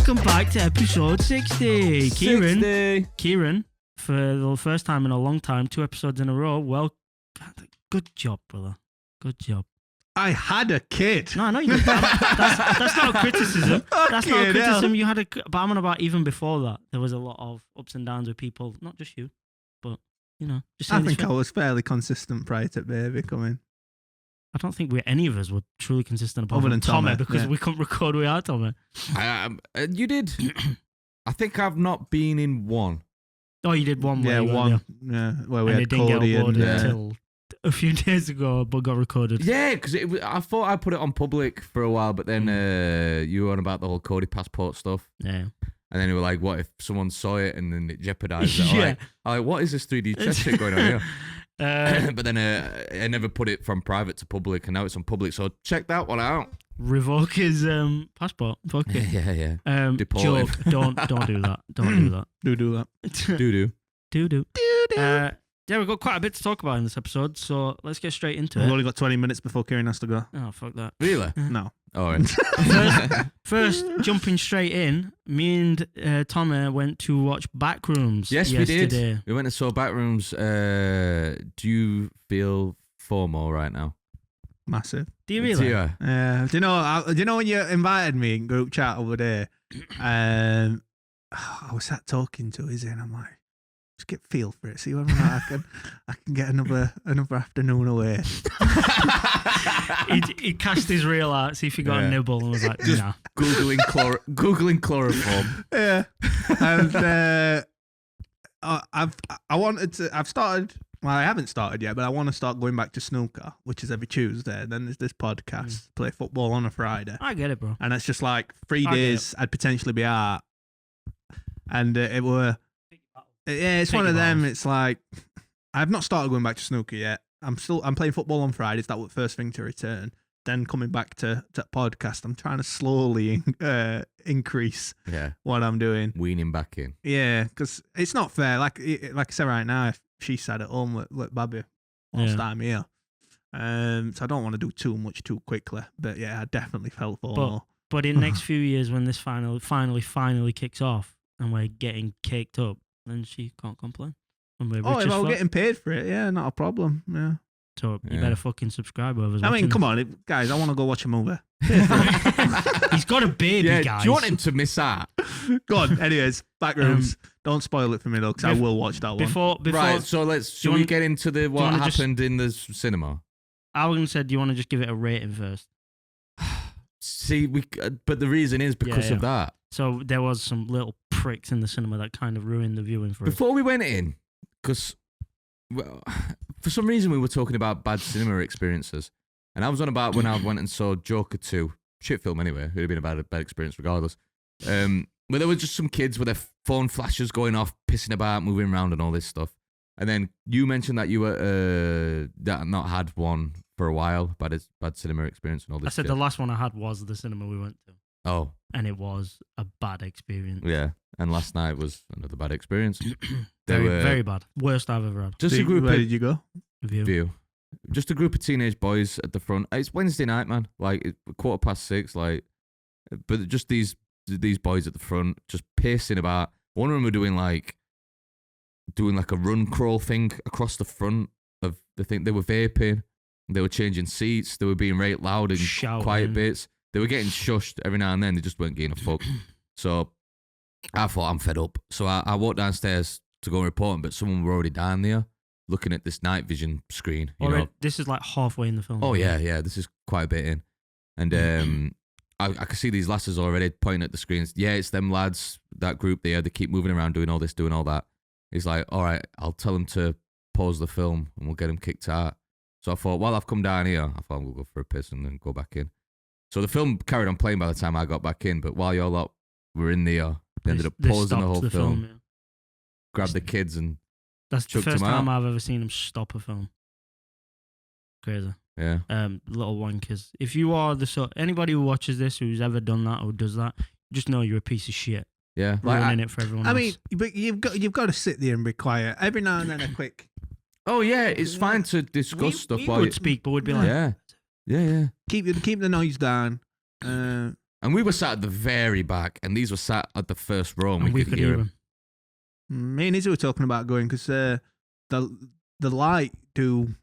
welcome back to episode 60. Kieran, for the first time in a long time, 2 episodes in a row. Well, good job, brother. Good job. I had a kid. No, I know you did. That's not a criticism. That's not a criticism. You had a, but I'm on about even before that. There was a lot of ups and downs with people, not just you, but you know. Just I think I was fairly consistent prior to baby coming. I don't think any of us were truly consistent apart Other from than Tommy because we couldn't record without Tommy. You did. I think I've not been in one. Oh, you did one. Yeah, one. Yeah, where we had Cody and until a few days ago, but got recorded. Yeah, because I thought I put it on public for a while, but then you were on about the whole Cody passport stuff. Yeah. And then you were like, what if someone saw it and then it jeopardized it? Yeah. I'm like, what is this 3D chess shit going on here? But then I never put it from private to public, and now it's on public, so check that one out. Revoke his passport. Fuck it. Yeah. Joke. Don't do that. Don't do that. Do that. Do. Yeah, we've got quite a bit to talk about in this episode, so let's get straight into it. We've only got 20 minutes before Kieran has to go. Oh, fuck that. Really? No. All right. First, jumping straight in, me and Tommy went to watch Backrooms yesterday. We did. We went and saw Backrooms. Do you feel FOMO right now? Massive. Do you really? Do you know when you invited me in group chat over there? I was sat talking to Izzy and I'm like, just get feel for it. See whether or not I can get another afternoon away. he cast his reel out, see if he got a nibble, and was like, just nah. Googling chloroform. Yeah. And I've started. Well, I haven't started yet, but I want to start going back to snooker, which is every Tuesday. Then there's this podcast, Play Football on a Friday. I get it, bro. And it's just like 3 days I'd potentially be out. And it were... Yeah, it's one of them. It's like I've not started going back to snooker yet. I'm playing football on Fridays. That was first thing to return. Then coming back to podcast, I'm trying to slowly increase what I'm doing. Weaning back in. Yeah, because it's not fair. Like I said right now, if she sat at home with Babby whilst I'm here, so I don't want to do too much too quickly. But yeah, I definitely felt FOMO. But in the next few years, when this finally kicks off and we're getting caked up, then she can't complain. If I were getting paid for it, yeah, not a problem. Yeah. So you better fucking subscribe. I mean, come on, guys, I want to go watch a movie. He's got a baby, guys. Do you want him to miss out? Go on. Anyways, Backrooms. Don't spoil it for me though, because I will watch that one. Before, right. So should we get into what happened in the cinema? Alan said, "Do you want to just give it a rating first?" See, but the reason is because of that. So there was some little pricks in the cinema that kind of ruined the viewing for us. Before we went in, because for some reason we were talking about bad cinema experiences, and I was on about when I went and saw Joker 2, shit film anyway, it would have been a bad experience regardless. But there were just some kids with their phone flashes going off, pissing about, moving around and all this stuff. And then you mentioned that you were not had one for a while, bad cinema experience and all this. I said the last one I had was the cinema we went to. Oh. And it was a bad experience. Yeah. And last night was another bad experience. Very bad. Worst I've ever had. Where did you go? View. Just a group of teenage boys at the front. It's Wednesday night, man. Like 6:15. Like, but just these boys at the front, just pacing about. One of them were doing like a run crawl thing across the front of the thing. They were vaping. They were changing seats. They were being right loud and quiet bits. They were getting shushed every now and then. They just weren't getting a fuck. So I thought, I'm fed up. So I walked downstairs to go and report them, but someone were already down there looking at this night vision screen. You know? This is like halfway in the film. Oh, yeah. This is quite a bit in. And I can see these lasses already pointing at the screens. Yeah, it's them lads, that group there. They keep moving around, doing all this, doing all that. He's like, all right, I'll tell them to pause the film and we'll get them kicked out. So I thought, while I've come down here, I thought we'll go for a piss and then go back in. So the film carried on playing by the time I got back in, but while y'all lot were in there, they ended up pausing the whole film, grabbed the kids and that's the first time I've ever seen them stop a film. Crazy. Yeah. Little wankers. If you are anybody who watches this who's ever done that or does that, just know you're a piece of shit. Yeah. Ruining it for everyone else. I mean, but you've got to sit there and be quiet. Every now and then a quick... Oh, yeah, it's fine to discuss stuff. We would speak, but we'd be like... Yeah. Keep the noise down. And And we were sat at the very back, and these were sat at the first row, and we could hear them. Me and Izzy were talking about going because the Light do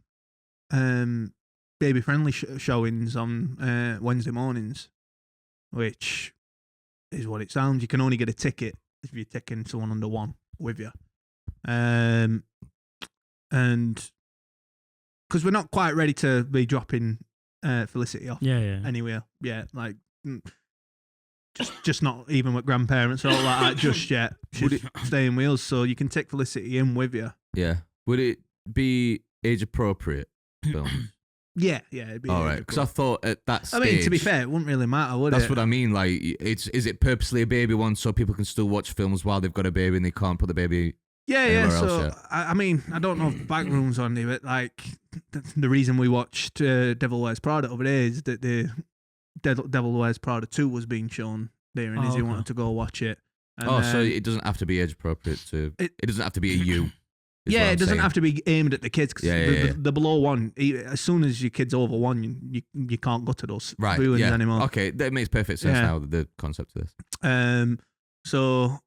baby friendly showings on Wednesday mornings, which is what it sounds. You can only get a ticket if you're taking someone under one with you, and because we're not quite ready to be dropping Felicity off. Anywhere, like. Just not even with grandparents or all like that just yet. She's staying with us, so you can take Felicity in with you. Yeah. Would it be age appropriate films? Yeah, it'd be all right. Because I thought at that stage, I mean, to be fair, it wouldn't really matter, would it? That's what I mean. Like, is it purposely a baby one so people can still watch films while they've got a baby and they can't put the baby? Yeah. So I mean, I don't know if Backrooms on there, but like the reason we watched Devil Wears Prada over there is that the Devil Wears Prada 2 was being shown there, and Izzy wanted to go watch it. And, so it doesn't have to be age appropriate to. It doesn't have to be a you. Yeah, it doesn't have to be aimed at the kids. Cause the below one, as soon as your kid's over one, you can't go to those viewings anymore. Okay, that makes perfect sense now. The concept of this. So,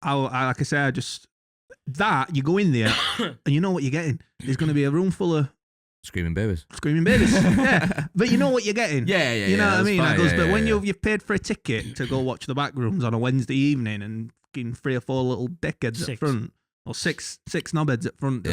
I like I say, I just that you go in there and you know what you're getting. There's going to be a room full of screaming babies. Yeah, but you know what you're getting. Yeah. You know what I mean? Fine. But when you've paid for a ticket to go watch the Backrooms on a Wednesday evening and getting 3 or 4 little dickheads at front. Or six knobheads at front,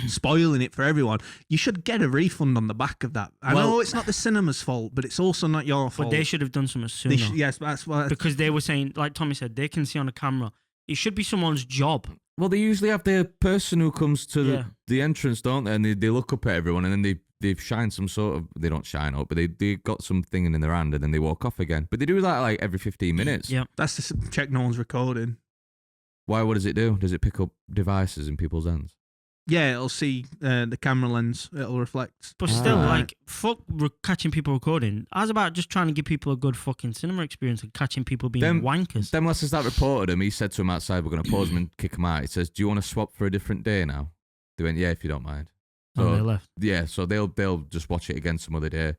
spoiling it for everyone. You should get a refund on the back of that. I know it's not the cinema's fault, but it's also not your fault. But they should have done something sooner. Yes, that's why. Because they were saying, like Tommy said, they can see on the camera. It should be someone's job. Well, they usually have the person who comes to the entrance, don't they? And they look up at everyone, and then they shine some sort of. They don't shine up, but they got something in their hand, and then they walk off again. But they do that like every 15 minutes. Yeah, that's to check no one's recording. Why? What does it do? Does it pick up devices in people's hands? Yeah, it'll see the camera lens. It'll reflect. But still, like, fuck catching people recording. I was about just trying to give people a good fucking cinema experience and catching people being wankers. Them lasses that reported him, he said to him outside, we're going to pause him and kick him out. He says, do you want to swap for a different day now? They went, yeah, if you don't mind. So, they left. Yeah, so they'll just watch it again some other day.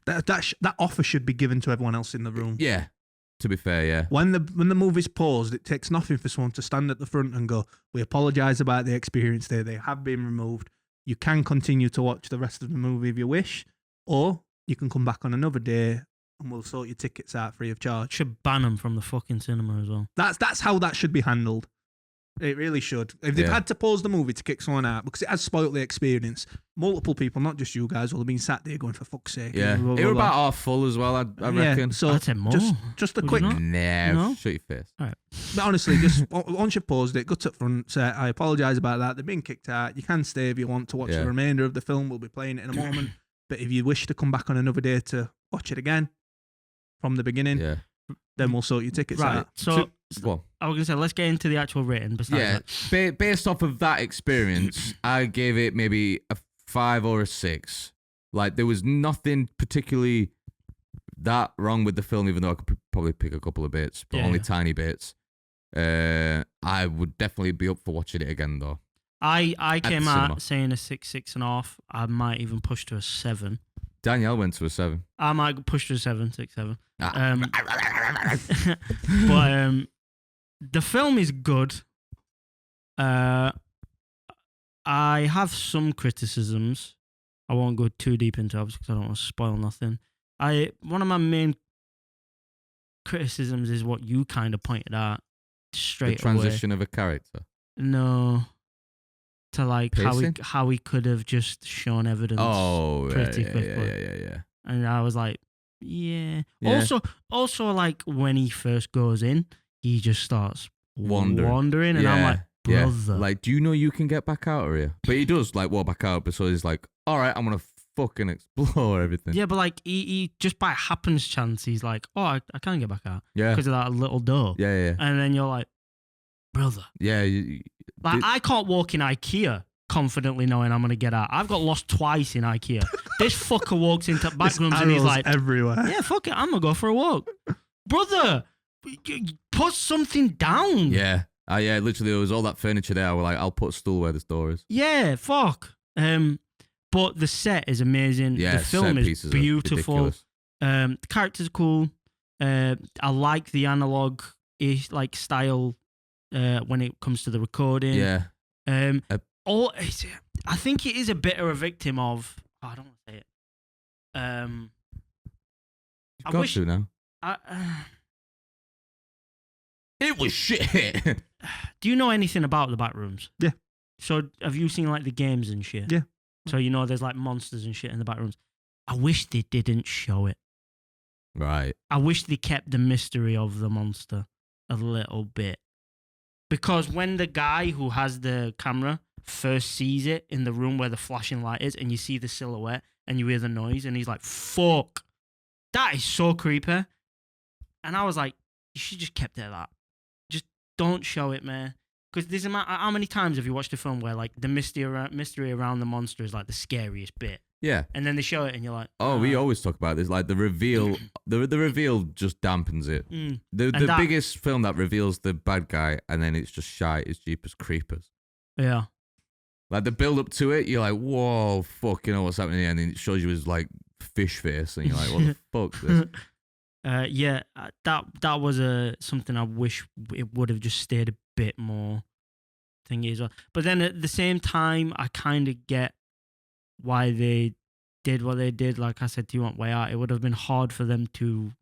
That offer should be given to everyone else in the room. Yeah. To be fair, yeah. When the movie's paused, it takes nothing for someone to stand at the front and go, we apologise about the experience there. They have been removed. You can continue to watch the rest of the movie if you wish, or you can come back on another day and we'll sort your tickets out free of charge. Should ban them from the fucking cinema as well. That's how that should be handled. It really should. If they've had to pause the movie to kick someone out because it has spoilt the experience, multiple people, not just you guys, will have been sat there going, for fuck's sake. Yeah. It was about half full as well, I reckon. So I'd say more. Just a quick... No. Shut your face. All right. But honestly, just once you've paused it, gut up front, say, I apologise about that. They've been kicked out. You can stay if you want to watch the remainder of the film. We'll be playing it in a moment. But if you wish to come back on another day to watch it again from the beginning, then we'll sort your tickets out. So I was going to say, let's get into the actual rating. Based off of that experience, I gave it maybe a 5 or a 6. Like, there was nothing particularly that wrong with the film, even though I could probably pick a couple of bits, but only tiny bits. I would definitely be up for watching it again, though. I came out saying a 6, 6.5. I might even push to a 7. Danielle went to a 7. I might push to a 7, 6, 7. But the film is good. I have some criticisms. I won't go too deep into it because I don't want to spoil nothing. One of my main criticisms is what you kind of pointed out straight away. The transition of a character? No. To like Pacing? how he could have just shown evidence pretty quickly. Yeah. And I was like, yeah. Also, like when he first goes in, he just starts wandering, and I'm like, brother. Like, do you know you can get back out of here? But he does like walk back out, but so he's like, all right, I'm gonna fucking explore everything. Yeah, but like he just by happens chance, he's like, oh, I can get back out. Yeah, because of that little door. Yeah. And then you're like, brother. Yeah. I can't walk in IKEA confidently knowing I'm going to get out. I've got lost twice in IKEA. This fucker walks into Backrooms and he's like, everywhere. Yeah, fuck it, I'm going to go for a walk. Brother, put something down. Yeah. Literally, there was all that furniture there. I was like, I'll put a stool where this door is. Yeah, fuck. But the set is amazing. Yeah, the film is beautiful. The characters are cool. I like the analog like style when it comes to the recording. Yeah. I think it is a bit of a victim of. I don't want to say it. You've got to now. It was shit. Do you know anything about the Backrooms? Yeah. So have you seen like the games and shit? Yeah. So you know there's like monsters and shit in the Backrooms. I wish they didn't show it. Right. I wish they kept the mystery of the monster a little bit. Because when the guy who has the camera first sees it in the room where the flashing light is and you see the silhouette and you hear the noise and he's like, fuck, that is so creepy. And I was like, you should just kept it at that. Just don't show it, man. Because how many times have you watched a film where like the mystery around the monster is like the scariest bit? Yeah. And then they show it and you're like, oh, we always talk about this. Like the reveal, the reveal just dampens it. The biggest film that reveals the bad guy and then it's just shite is Jeepers Creepers. Yeah. Like the build up to it, you're like, whoa, fuck, you know what's happening here? And then it shows you his like fish face and you're like, what the fuck is this? Yeah, that was something I wish it would have just stayed a bit more thingy as well. But then at the same time, I kind of get why they did what they did. Like I said to you on Way Out, it would have been hard for them to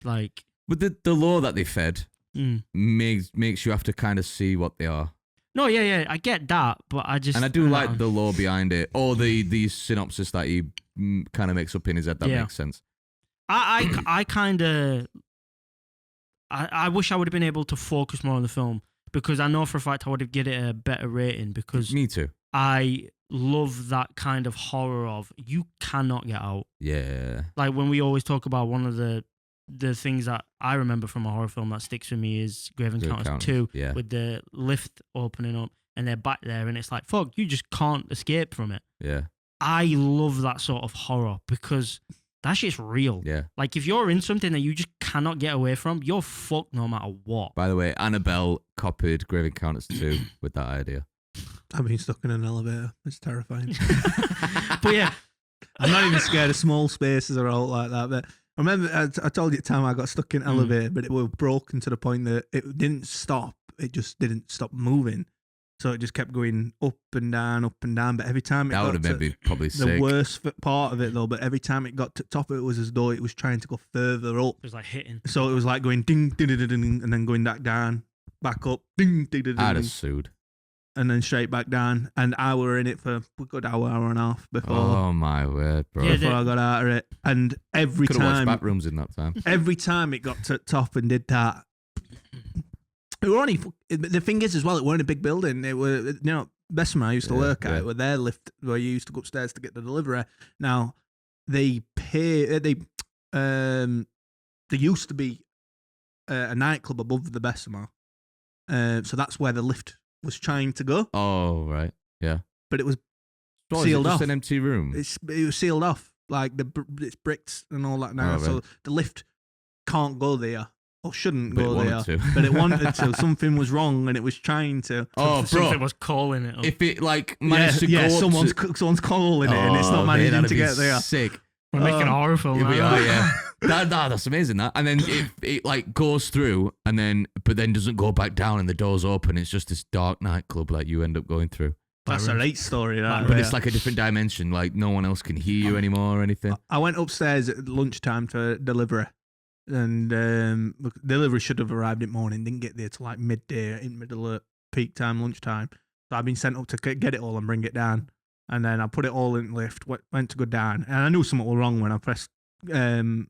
like. But the law that they fed makes you have to kind of see what they are. No, yeah, I get that, but I just... And I do like the lore behind it, or the synopsis that he kind of makes up in his head. That makes sense. I kind of... I wish I would have been able to focus more on the film, because I know for a fact I would have given it a better rating, because... Me too. I love that kind of horror of, you cannot get out. Yeah. Like when we always talk about one of the things that I remember from a horror film that sticks with me is Grave Encounters 2, with the lift opening up and they're back there and it's like, fuck, you just can't escape from it. Yeah. I love that sort of horror because that shit's real. Yeah. Like if you're in something that you just cannot get away from, you're fucked no matter what. By the way, Annabelle copied Grave Encounters 2 with that idea. I've been stuck in an elevator. It's terrifying. But yeah. I'm not even scared of small spaces or all like that, but I remember I told you at the time I got stuck in an elevator, but it was broken to the point that it didn't stop. It just didn't stop moving. So it just kept going up and down. But every time it that got would have made me probably the sick. worst part of it though, but every time it got to the top of it was as though it was trying to go further up. It was like hitting. So it was like going ding, ding, ding, ding, ding, and then going back down, back up, ding, ding, ding, ding. I'd have sued. And then straight back down. And I were in it for a good hour and a half before. Oh my word, bro! Yeah, before I got out of it, and every Could have time, watched Backrooms in that time. every time it got to the top and did that, it were only the thing is as well. It weren't a big building. It were Bessemer I used to work at. It were their lift where you used to go upstairs to get the delivery. Now they pay. There used to be a nightclub above the Bessemer, so that's where the lift was trying to go. Oh right, yeah. But it was So sealed is it just off. an empty room. It was sealed off, like it's bricks and all that now. Oh, So right. the lift can't go there or shouldn't But it go wanted there. to. But it wanted to. Something was wrong and it was trying to. Oh, bro! Something was calling it up. If it like managed to go up someone's to... calling it and it's not managing that'd to be get there. Sick. We're making a horror film Yeah, we now. are, yeah. That's amazing. That, and then it like goes through, and then doesn't go back down, and the doors open. It's just this dark nightclub like you end up going through. That's a late story, that. But it's like a different dimension. Like no one else can hear you anymore or anything. I went upstairs at lunchtime for delivery, and delivery should have arrived in the morning. Didn't get there till like midday, in middle of peak time, lunchtime. So I've been sent up to get it all and bring it down. And then I put it all in the lift, went to go down. And I knew something was wrong when I pressed ground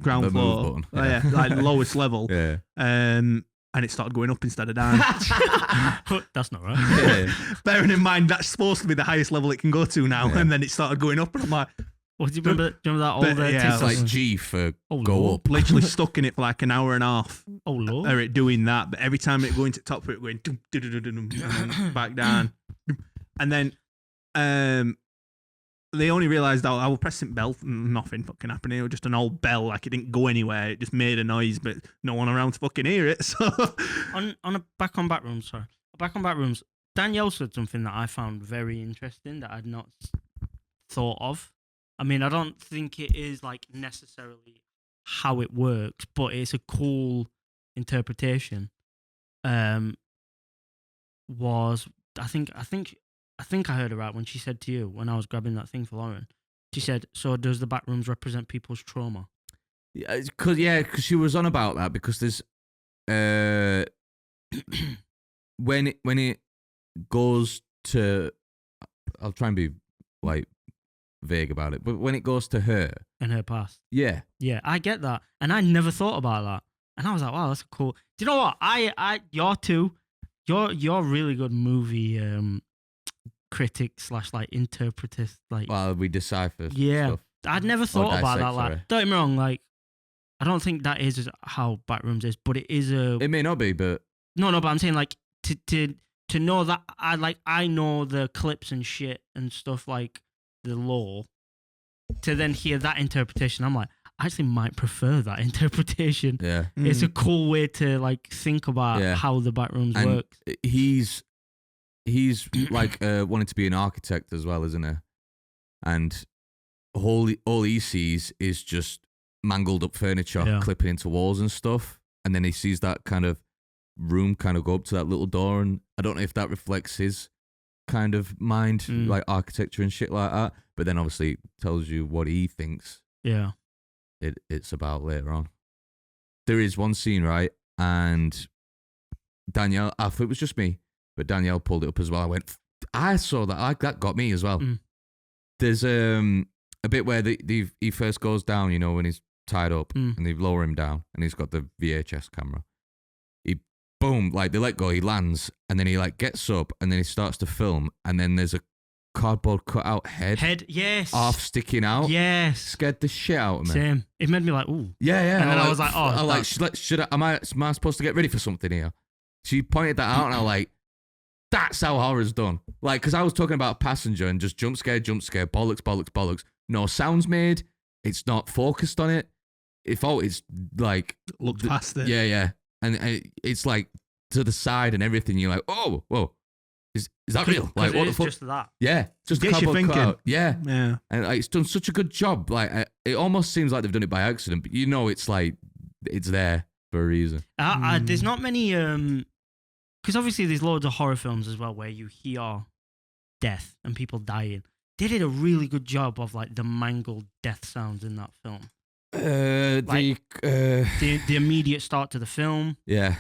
The move floor. button. Oh, yeah, like lowest level. Yeah. And it started going up instead of down. That's not right. Yeah. Bearing in mind, that's supposed to be the highest level it can go to now. Yeah. And then it started going up. And I'm like, What do you remember? Do you remember that old yeah, It's like G for go Lord. up. literally stuck in it for like an hour and a half. Oh Lord. Or it doing that. But every time it going to the top of it, going dum, dum, dum, dum, dum, and then back down. And then they only realised I was pressing bell, nothing fucking happened. It was just an old bell, like it didn't go anywhere. It just made a noise, but no one around to fucking hear it. So Back on Backrooms, Danielle said something that I found very interesting that I'd not thought of. I mean, I don't think it is like necessarily how it works, but it's a cool interpretation. Was I think I heard it right when she said to you when I was grabbing that thing for Lauren. She said, "So does the back rooms represent people's trauma?" Yeah, because she was on about that because there's when it goes to, I'll try and be like vague about it, but when it goes to her in her past. Yeah, I get that, and I never thought about that, and I was like, "Wow, that's cool." Do you know what? You're really good movie critic / like interpreter. Like, well, we decipher. Yeah, stuff. I'd never thought about that. Like, sorry. don't get me wrong. Like, I don't think that is how Backrooms is, but it is a. It may not be, but No, but I'm saying like to know that I know the clips and shit and stuff like the law. To then hear that interpretation, I'm like, I actually might prefer that interpretation. yeah, It's a cool way to like think about Yeah. how the Backrooms and work. he's like wanting to be an architect as well, isn't he? And all he sees is just mangled up furniture Yeah. clipping into walls and stuff, and then he sees that kind of room kind of go up to that little door, and I don't know if that reflects his kind of mind, like architecture and shit like that, but then obviously it tells you what he thinks Yeah. it's about later on. There is one scene, right, and Danielle, I thought it was just me, but Danielle pulled it up as well. I went, I saw that, that got me as well. There's a bit where he first goes down, you know, when he's tied up, and they lower him down, and he's got the VHS camera. He, boom, like they let go, he lands, and then he like gets up, and then he starts to film, and then there's a cardboard cutout head, Yes. half sticking out. Yes. Scared the shit out of me. Same. It made me like, ooh. Yeah. And then I was like, oh, I like, that's- should I, am I supposed to get ready for something here? She pointed that out, and I was like, that's how horror's done. Like, because I was talking about Passenger and just jump scare, bollocks. No sounds made. It's not focused on it. It's like Looked past it. Yeah, and it's like to the side and everything. You're like, oh, whoa, is that real? Like, what the fuck? Just that. Yeah, just Gets you cardboard thinking. cutout. Yeah, And like, it's done such a good job. Like, it almost seems like they've done it by accident, but you know, it's like it's there for a reason. There's not many because obviously there's loads of horror films as well where you hear death and people dying. They did a really good job of like the mangled death sounds in that film. The The immediate start to the film yeah,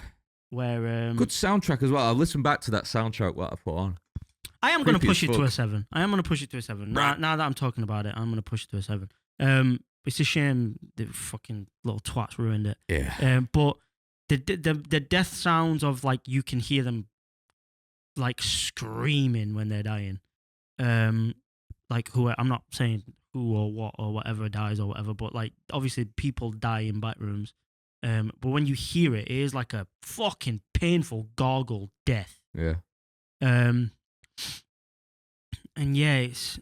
where good soundtrack as well. I'll listen back to that soundtrack what I put on. I am going to creepy push as it to a fuck. 7. I am going to push it to a 7. Right. Now that I'm talking about it, I'm going to push it to a 7. It's a shame the fucking little twats ruined it. Yeah, But the death sounds of like you can hear them like screaming when they're dying. Like who I'm not saying who or what or whatever dies or whatever, but like obviously people die in back rooms. But when you hear it, it is like a fucking painful gargle death. yeah. And yeah, it's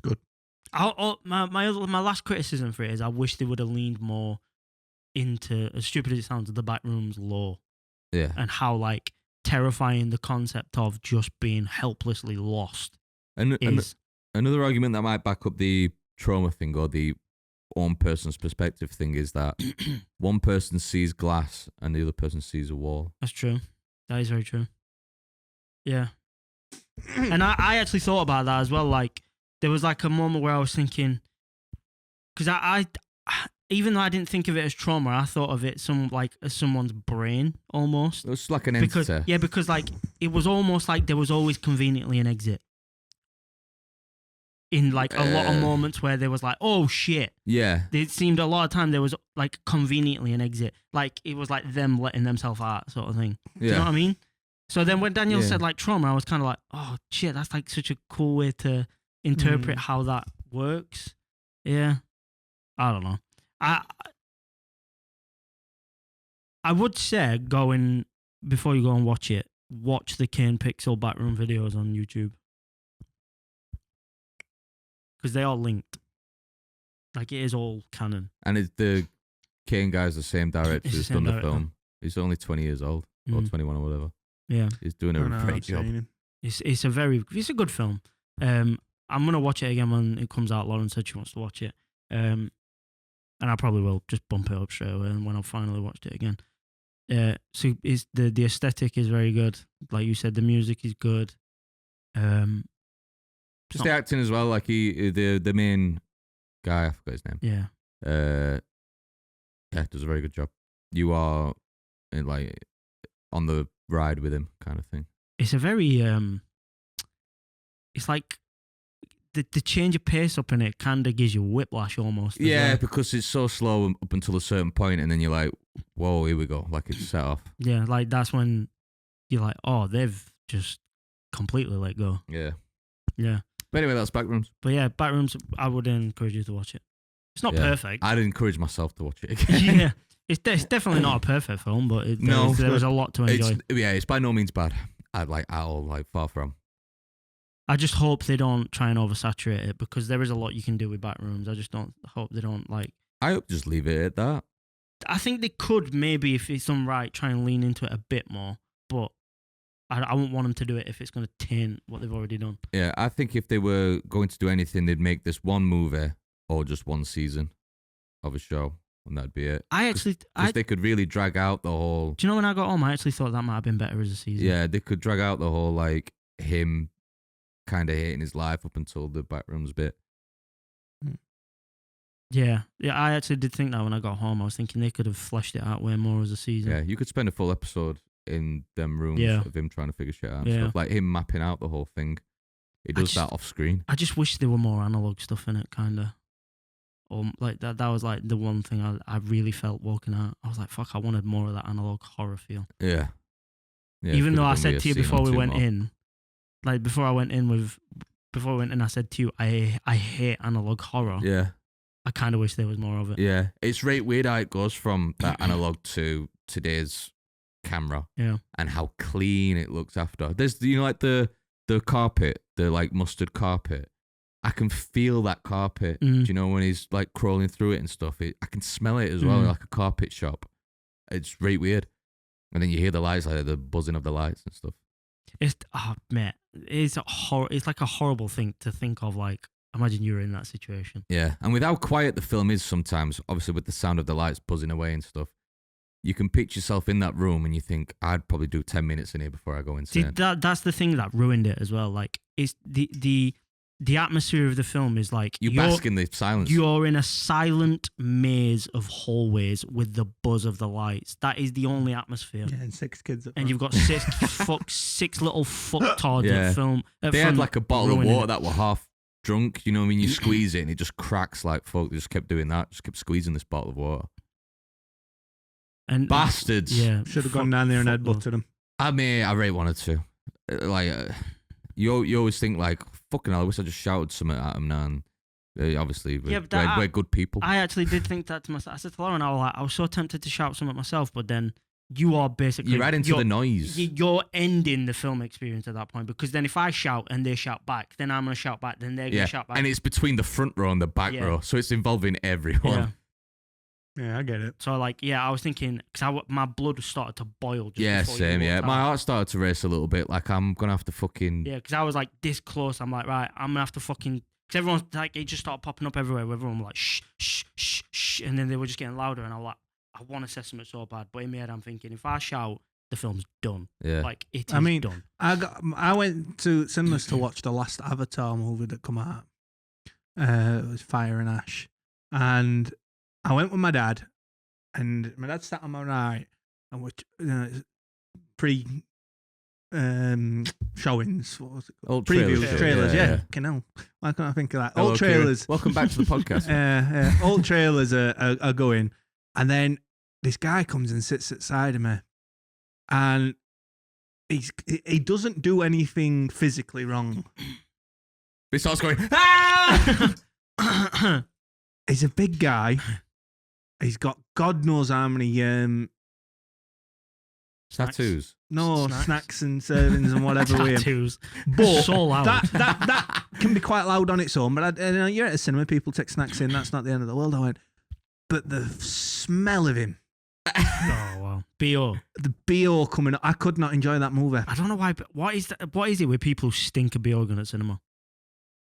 good. my last criticism for it is I wish they would have leaned more into, as stupid as it sounds, the Backroom's lore Yeah. and how like terrifying the concept of just being helplessly lost And is. another argument that might back up the trauma thing or the one person's perspective thing is that one person sees glass and the other person sees a wall. That's true. That is very true. Yeah. And I actually thought about that as well. Like, there was like a moment where I was thinking, because I even though I didn't think of it as trauma, I thought of it as someone's brain almost. It's like an entity. Because like it was almost like there was always conveniently an exit. In like a lot of moments where there was like, oh shit. Yeah. It seemed a lot of time there was like conveniently an exit. Like it was like them letting themselves out sort of thing. Do you know what I mean? So then when Daniel said like trauma, I was kind of like, oh shit, that's like such a cool way to interpret how that works. Yeah. I don't know. I would say before you go and watch it, watch the Kane Pixel Backroom videos on YouTube. Because they are linked. Like it is all canon. And it's the Kane guy's the same director It's the who's same done the director. film. He's only 20 years old or 21 or whatever. Yeah. He's doing a great job. It's a good film. I'm gonna watch it again when it comes out. Lauren said she wants to watch it, and I probably will just bump it up straight away when I've finally watched it again. So it's the aesthetic is very good. Like you said, the music is good. Just the acting as well. Like the main guy, I forgot his name. Yeah. Does a very good job. You are like on the ride with him, kind of thing. It's a very it's like the change of pace up in it kind of gives you whiplash almost. Yeah, well. because it's so slow up until a certain point, and then you're like, "Whoa, here we go!" Like it's set off. Yeah, like that's when you're like, "Oh, they've just completely let go." Yeah. Yeah. But anyway, that's Backrooms. But yeah, Backrooms. I would encourage you to watch it. It's not perfect. I'd encourage myself to watch it again. Yeah, it's definitely not a perfect film, but there was a lot to enjoy. It's by no means bad. I'd like at all, like far from. I just hope they don't try and oversaturate it because there is a lot you can do with Backrooms. I just hope they don't like. I hope just leave it at that. I think they could maybe, if it's done right, try and lean into it a bit more, but I wouldn't want them to do it if it's going to taint what they've already done. Yeah, I think if they were going to do anything, they'd make this one movie or just one season of a show, and that'd be it. Because they could really drag out the whole. Do you know when I got home, I actually thought that might have been better as a season. Yeah, they could drag out the whole like him kind of hating his life up until the Backrooms bit. Yeah, I actually did think that when I got home. I was thinking they could have fleshed it out way more as a season. Yeah, you could spend a full episode in them rooms of him trying to figure shit out and stuff. Like him mapping out the whole thing. He does that off screen. I just wish there were more analog stuff in it, kind of. Or like that was like the one thing I really felt walking out. I was like, fuck, I wanted more of that analog horror feel. Yeah. Even though I said to you before we went in, like before I went in, I said to you, I hate analog horror. Yeah. I kind of wish there was more of it. Yeah. It's right weird how it goes from that analog to today's camera. Yeah. And how clean it looks after. There's, like the carpet, the like mustard carpet. I can feel that carpet. Do you know when he's like crawling through it and stuff? I can smell it as well, like a carpet shop. It's right weird. And then you hear the lights, like the buzzing of the lights and stuff. It's like a horrible thing to think of. Like, imagine you were in that situation. Yeah, and with how quiet the film is sometimes, obviously with the sound of the lights buzzing away and stuff, you can picture yourself in that room and you think, I'd probably do 10 minutes in here before I go insane. That's the thing that ruined it as well. Like, it's the atmosphere of the film is like you bask in the silence. You're in a silent maze of hallways with the buzz of the lights. That is the only atmosphere. Yeah, and 6 kids. And you've got six little fucktards at film. They had like a bottle of water that were half drunk. You know what I mean? You squeeze it and it just cracks like fuck. They just kept doing that. Just kept squeezing this bottle of water. And bastards. Yeah, should have gone down there and headbutted them. I mean, I really wanted to. You always think like, fucking hell, I wish I just shouted something at him now. And obviously, we're good people. I actually did think that to myself. I said to Lauren, I was so tempted to shout something at myself, but then you are basically... You're adding to the noise. You're ending the film experience at that point, because then if I shout and they shout back, then I'm going to shout back, then they're going to shout back. And it's between the front row and the back row, so it's involving everyone. Yeah, I get it. So, I was thinking, because my blood started to boil. Just same, my heart started to race a little bit. Like, I'm going to have to fucking... Yeah, because I was like this close. I'm like, right, I'm going to have to fucking... Because everyone's like, it just started popping up everywhere. Everyone was like, shh, shh, shh, shh. And then they were just getting louder. And I was like, I want to say something so bad. But in my head, I'm thinking, if I shout, the film's done. Yeah. Like, it is done. I went to cinemas to watch the last Avatar movie that come out. It was Fire and Ash. And I went with my dad. And my dad sat on my right, and which pre showings, what was it called? Old previews, trailers. Yeah. Hell, why can't I think of that? Hello, old trailers. Welcome back to the podcast. Old trailers are going, and then this guy comes and sits at the side of me, and he doesn't do anything physically wrong. He starts going, ah! He's a big guy. He's got God knows how many tattoos. No, snacks and servings and whatever. Tattoos. But so loud. That can be quite loud on its own. But you're at a cinema, people take snacks in. That's not the end of the world. I went, but the smell of him. Oh wow. BO. The BO coming up. I could not enjoy that movie. I don't know why. But what is it with people who stink of BO gun at cinema?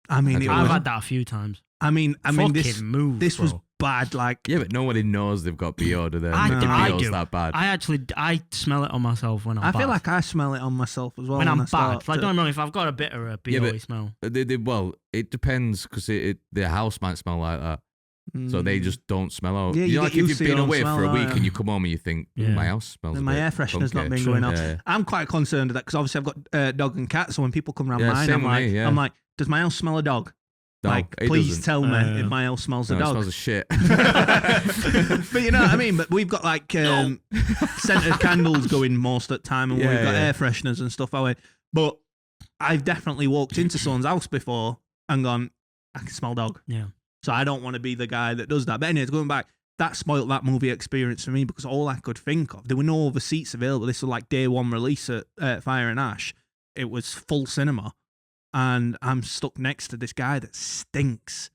I mean, I've had that a few times. I mean, this move, this bro. was bad. Like, Yeah, but nobody knows they've got BO, do they? I BO's do. that bad. I smell it on myself when I'm bad. I feel like I smell it on myself as well. when I'm bad. start Like, to- don't get me wrong, if I've got a bit of a BOE smell. Well, it depends because the house might smell like that. So they just don't smell out. Yeah, you like get if used you've to been your own away smell, for a don't week you? and you come home and you think, Yeah. my house smells. my a bit air freshener's not funky." been True. going off. Yeah. I'm quite concerned with that because obviously I've got dog and cat. So when people come around Yeah, mine, same I'm with like, me, yeah. I'm like, does my house smell a dog? No, Like, it please doesn't. tell me if my house smells No, a it dog. smells of shit. But you know what I mean? But we've got like scented candles going most of the time, and Yeah, we've got yeah. air fresheners and stuff. But I've definitely walked into someone's house before and gone, I can smell dog. Yeah. So I don't want to be the guy that does that. But anyways, going back, that spoilt that movie experience for me because all I could think of, there were no other seats available. This was like day one release at Fire and Ash. It was full cinema. And I'm stuck next to this guy that stinks.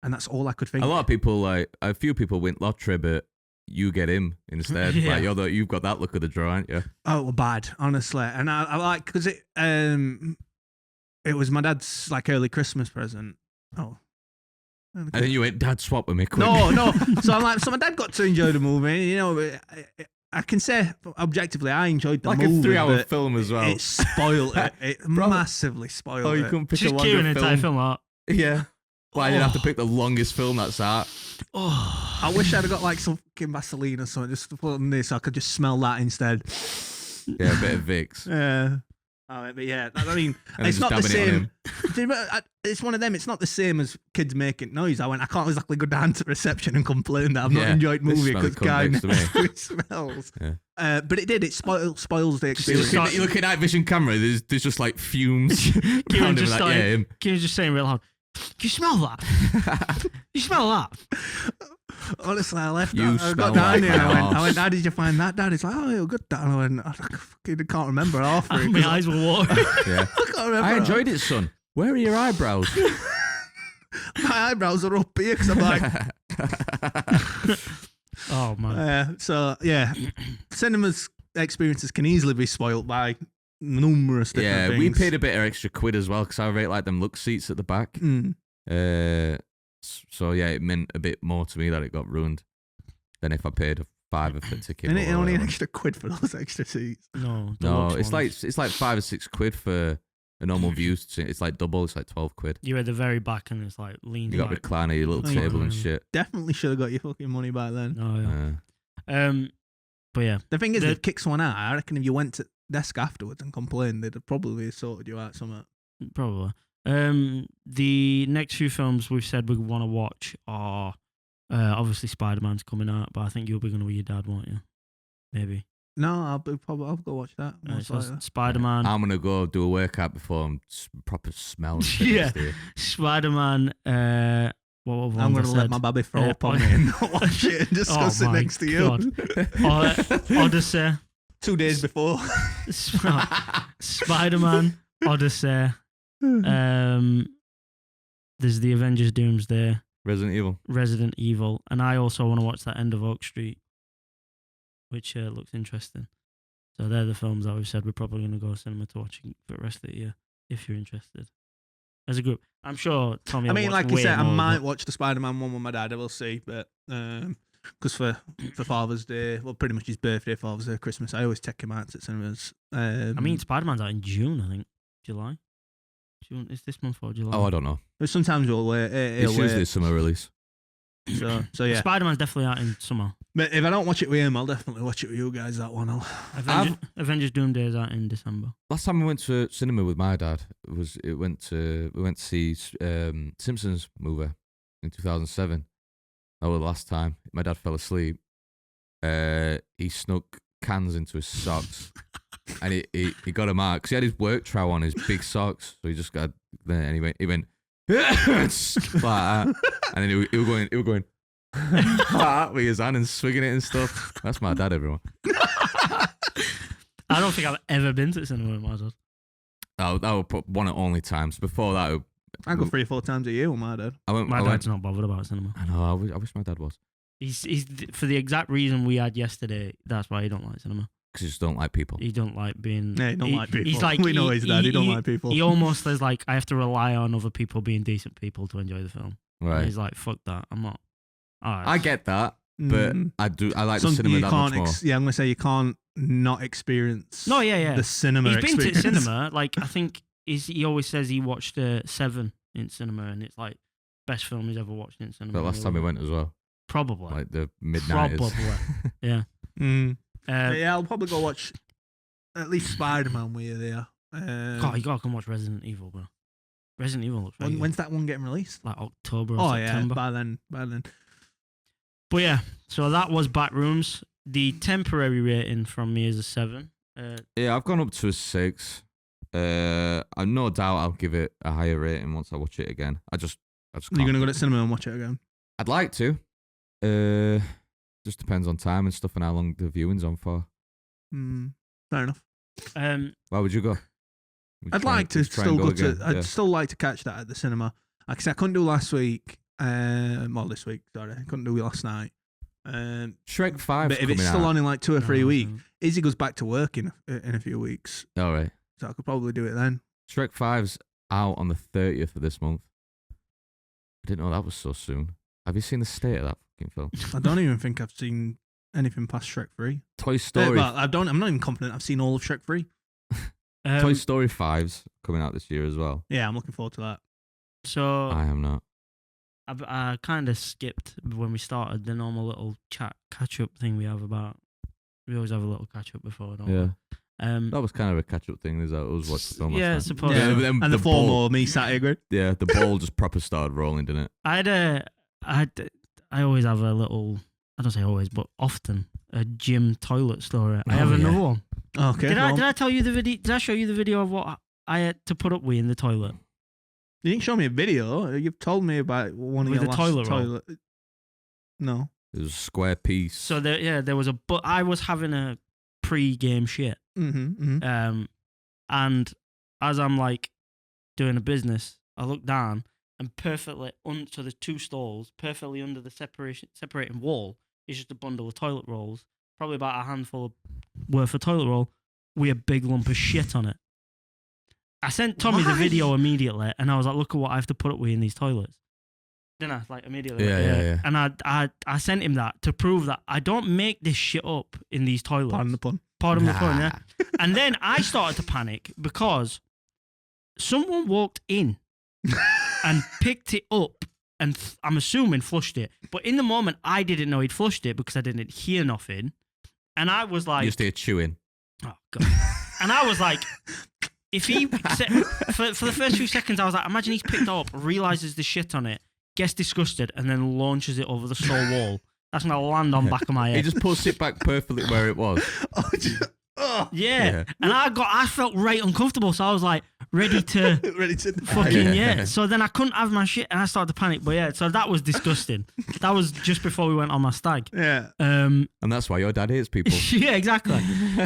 And that's all I could think A of. lot of people, a few people win lottery, but you get him instead. Yeah. Like you've got that look of the draw, aren't you? Oh, it was bad, honestly. And I like, because it was my dad's like early Christmas present. Oh. And then you went, Dad, swap with me quick. No. So I'm like, so my dad got to enjoy the movie. You know, I can say objectively, I enjoyed the like movie. a 3-hour but film as well. It spoiled it. It Bro. massively spoiled Oh, you it. couldn't pick Just a queuing longer an entire film out. Yeah. Why did you have to Oh. pick the longest film that's out? Oh. I wish I'd have got like some fucking Vaseline or something just to put on this so I could just smell that instead. Yeah, a bit of Vicks. Yeah. But yeah, I mean, And it's just not the dabbing it on same. It's one of them. It's not the same as kids making noise. I can't exactly go down to reception and complain that I've not Yeah, enjoyed this movie smelly because cunt guy next to next me. to it smells. Yeah. But it did. It spoils the You experience. look, you look at night vision camera, there's just like fumes. Kieran around him, just like, started- yeah, him. Kieran's just saying real hard, you smell that? You smell that? Honestly, I left. You I smell got down like there. I arse. went, How did you find that, Dad? He's like, oh, it was good, Dad. I went, I fucking can't remember half of it. My 'cause eyes were watering. Yeah. I can't remember. I enjoyed it, son. Where are your eyebrows? My eyebrows are up here because I'm like, Oh man. so yeah, cinema's experiences can easily be spoilt by numerous different Yeah, things. we paid a bit of extra quid as well because I rate like them look seats at the back. Mm. So yeah, it meant a bit more to me that it got ruined than if I paid a $5 for ticket. And or it only an whatever. extra quid for those extra seats. No. No, deluxe it's ones. like $5 or $6 for a normal view. It's like double. It's like 12 quid. You're at the very back and it's like leaned You got a like, recliner, your little Oh, yeah. table and shit. Definitely should have got your fucking money back then. Oh yeah. But yeah. The thing is, The- they've kicked someone out. I reckon if you went to desk afterwards and complained, they'd have probably sorted you out something. Probably. The next few films we've said we want to watch are obviously Spider-Man's coming out, but I think you'll be going to with your dad, won't you? Maybe. No, I'll go watch that. Most So likely. Spider-Man. I'm gonna go do a workout before I'm proper smelling. Yeah. Spider-Man. What other I'm ones going I to let said? my baby throw Yeah, up on me and not watch it and discuss it my next to you. God. Odyssey. 2 days before. Spider-Man. Odyssey. There's the Avengers Doomsday. Resident Evil. Resident Evil. And I also want to watch that End of Oak Street, which looks interesting. So they're the films that we've said we're probably going to go cinema to watch for the rest of the year, if you're interested. As a group. I'm sure Tommy I will mean, watch like you way said, I more, might but- watch the Spider-Man one with my dad. I will see, but because for Father's Day, well, pretty much his birthday, Father's Day, Christmas, I always take him out to cinemas. I mean, Spider-Man's out in June, I think. July? June? Is this month or July? Oh, I don't know. but sometimes we'll wait. It's usually a summer release. So yeah. Spider-Man's definitely out in summer. But if I don't watch it with him, I'll definitely watch it with you guys. That one. Avengers Doomsday is out in December. Last time we went to cinema with my dad we went to see Simpsons movie in 2007. That was the last time. My dad fell asleep. He snuck cans into his socks, and he got them out because he had his work trowel on his big socks. So he just got there and he went like that, and then he was going like that with his hand and swigging it and stuff. That's my dad, everyone. I don't think I've ever been to the cinema with my dad. That was one of the only times. Before that, I go 3 or 4 times a year with my dad. My dad's not bothered about cinema. I know. I wish my dad was. He's for the exact reason we had yesterday. That's why he don't like cinema. Because you just don't like people. He don't like being. Yeah, he don't like people. He's like, we know his dad. He don't like people. He almost is like, I have to rely on other people being decent people to enjoy the film. Right. And he's like, fuck that. I'm not. I get that, but I like the cinema you that can't much more. yeah, I'm gonna say you can't not experience. No, yeah. The cinema. He's been experience. to cinema. Like, I think he always says he watched Seven in cinema, and it's like best film he's ever watched in cinema. The last time we went as well. Probably. Like the mid-90s. Probably. Yeah. Yeah, I'll probably go watch at least Spider-Man with you there. God, you gotta come watch Resident Evil, bro. Resident Evil looks really when's that one getting released? like October or September. By then. But yeah, so that was Backrooms. The temporary rating from me is a 7. Yeah, I've gone up to a 6. I no doubt I'll give it a higher rating once I watch it again. I just You're can't. gonna go to cinema and watch it again? I'd like to. Just depends on time and stuff and how long the viewing's on for. Fair enough. Why would you go? I'd like to still go to. again? I'd still like to catch that at the cinema. Like I said, I couldn't do last week. Well, this week. Sorry, I couldn't do it last night. Shrek 5. But if it's still on in like 2 or 3 weeks, no. Izzy goes back to work in a few weeks, All right. so I could probably do it then. Shrek 5's out on the 30th of this month. I didn't know that was so soon. Have you seen the state of that fucking film? I don't even think I've seen anything past Shrek 3. Toy Story. Well, I'm not even confident I've seen all of Shrek 3. Toy Story 5's coming out this year as well. Yeah, I'm looking forward to that. So I am not. I kind of skipped when we started the normal little catch up thing we have about. We always have a little catch up before, don't Yeah. we? That was kind of a catch up thing. Is that it was watch the film? Yeah, I last time. suppose. Yeah, so. and the four more me sat here going. Yeah, the ball just proper started rolling, didn't it? I always have a little. I don't say always, but often a gym toilet story. I Oh, have another yeah. one. Okay. Did I tell you the video? Did I show you the video of what I had to put up with in the toilet? You didn't show me a video. You've told me about one of With your the last toilet roll? No. It was a square piece. So there was a. But I was having a pre-game shit. Mm-hmm. And as I'm like doing a business, I look down and perfectly so there's 2 stalls, perfectly under the separating wall is just a bundle of toilet rolls, probably about a handful worth of toilet roll with a big lump of shit on it. I sent Tommy the video immediately, and I was like, "Look at what I have to put up with in these toilets." Didn't I? Like immediately. Yeah. And I sent him that to prove that I don't make this shit up in these toilets. Pardon the pun. Pardon the pun, yeah. And then I started to panic because someone walked in and picked it up and I'm assuming flushed it. But in the moment, I didn't know he'd flushed it because I didn't hear nothing. And I was like... You just hear chewing. Oh, God. And I was like... If he... For the first few seconds, I was like, imagine he's picked it up, realises there's shit on it, gets disgusted, and then launches it over the stall wall. That's going to land on back of my head. He just puts it back perfectly where it was. Yeah. And I felt right uncomfortable, so I was like ready to fucking yeah. So then I couldn't have my shit and I started to panic. But yeah, so that was disgusting. That was just before we went on my stag. Yeah. And that's why your dad hates people. Yeah, exactly.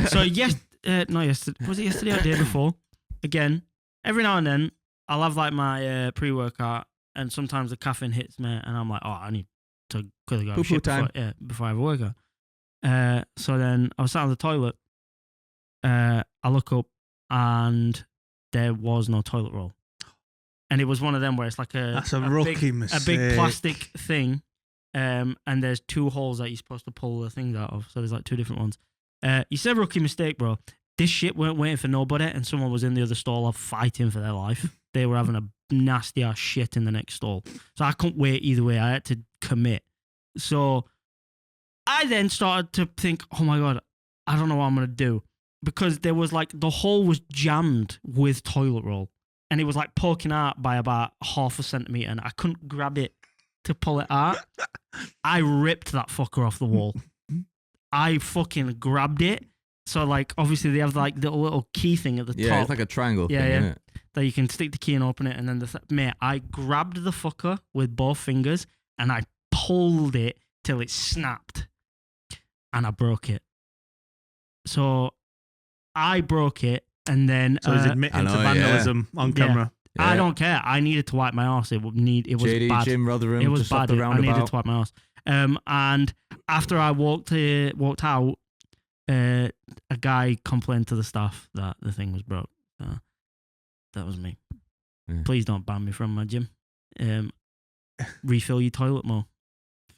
So not yesterday. Was it yesterday or the day before? Again, every now and then I'll have like my pre-workout and sometimes the caffeine hits me and I'm like, oh, I need to quickly go have shit before I have a workout. So then I was sat on the toilet. I look up and there was no toilet roll. And it was one of them where it's like That's a rookie mistake. A big plastic thing. And there's 2 holes that you're supposed to pull the things out of. So there's like 2 different ones. You said rookie mistake, bro. This shit weren't waiting for nobody and someone was in the other stall fighting for their life. They were having a nasty ass shit in the next stall. So I couldn't wait either way. I had to commit. So I then started to think, oh my God, I don't know what I'm going to do. Because there was like, the hole was jammed with toilet roll. And it was like poking out by about 0.5 centimetre and I couldn't grab it to pull it out. I ripped that fucker off the wall. I fucking grabbed it. So like, obviously they have like the little key thing at the top. Yeah, it's like a triangle thing, isn't it? That you can stick the key and open it. And then mate, I grabbed the fucker with both fingers and I pulled it till it snapped. And I broke it. So I broke it and then... So he's admitting to vandalism on camera. Yeah. I don't care. I needed to wipe my arse. It was JD, bad. Jim Rotherham, it was just bad. off the I needed roundabout. to wipe my arse. And after I walked out, I a guy complained to the staff that the thing was broke. That was me. Yeah. Please don't ban me from my gym. Refill your toilet more.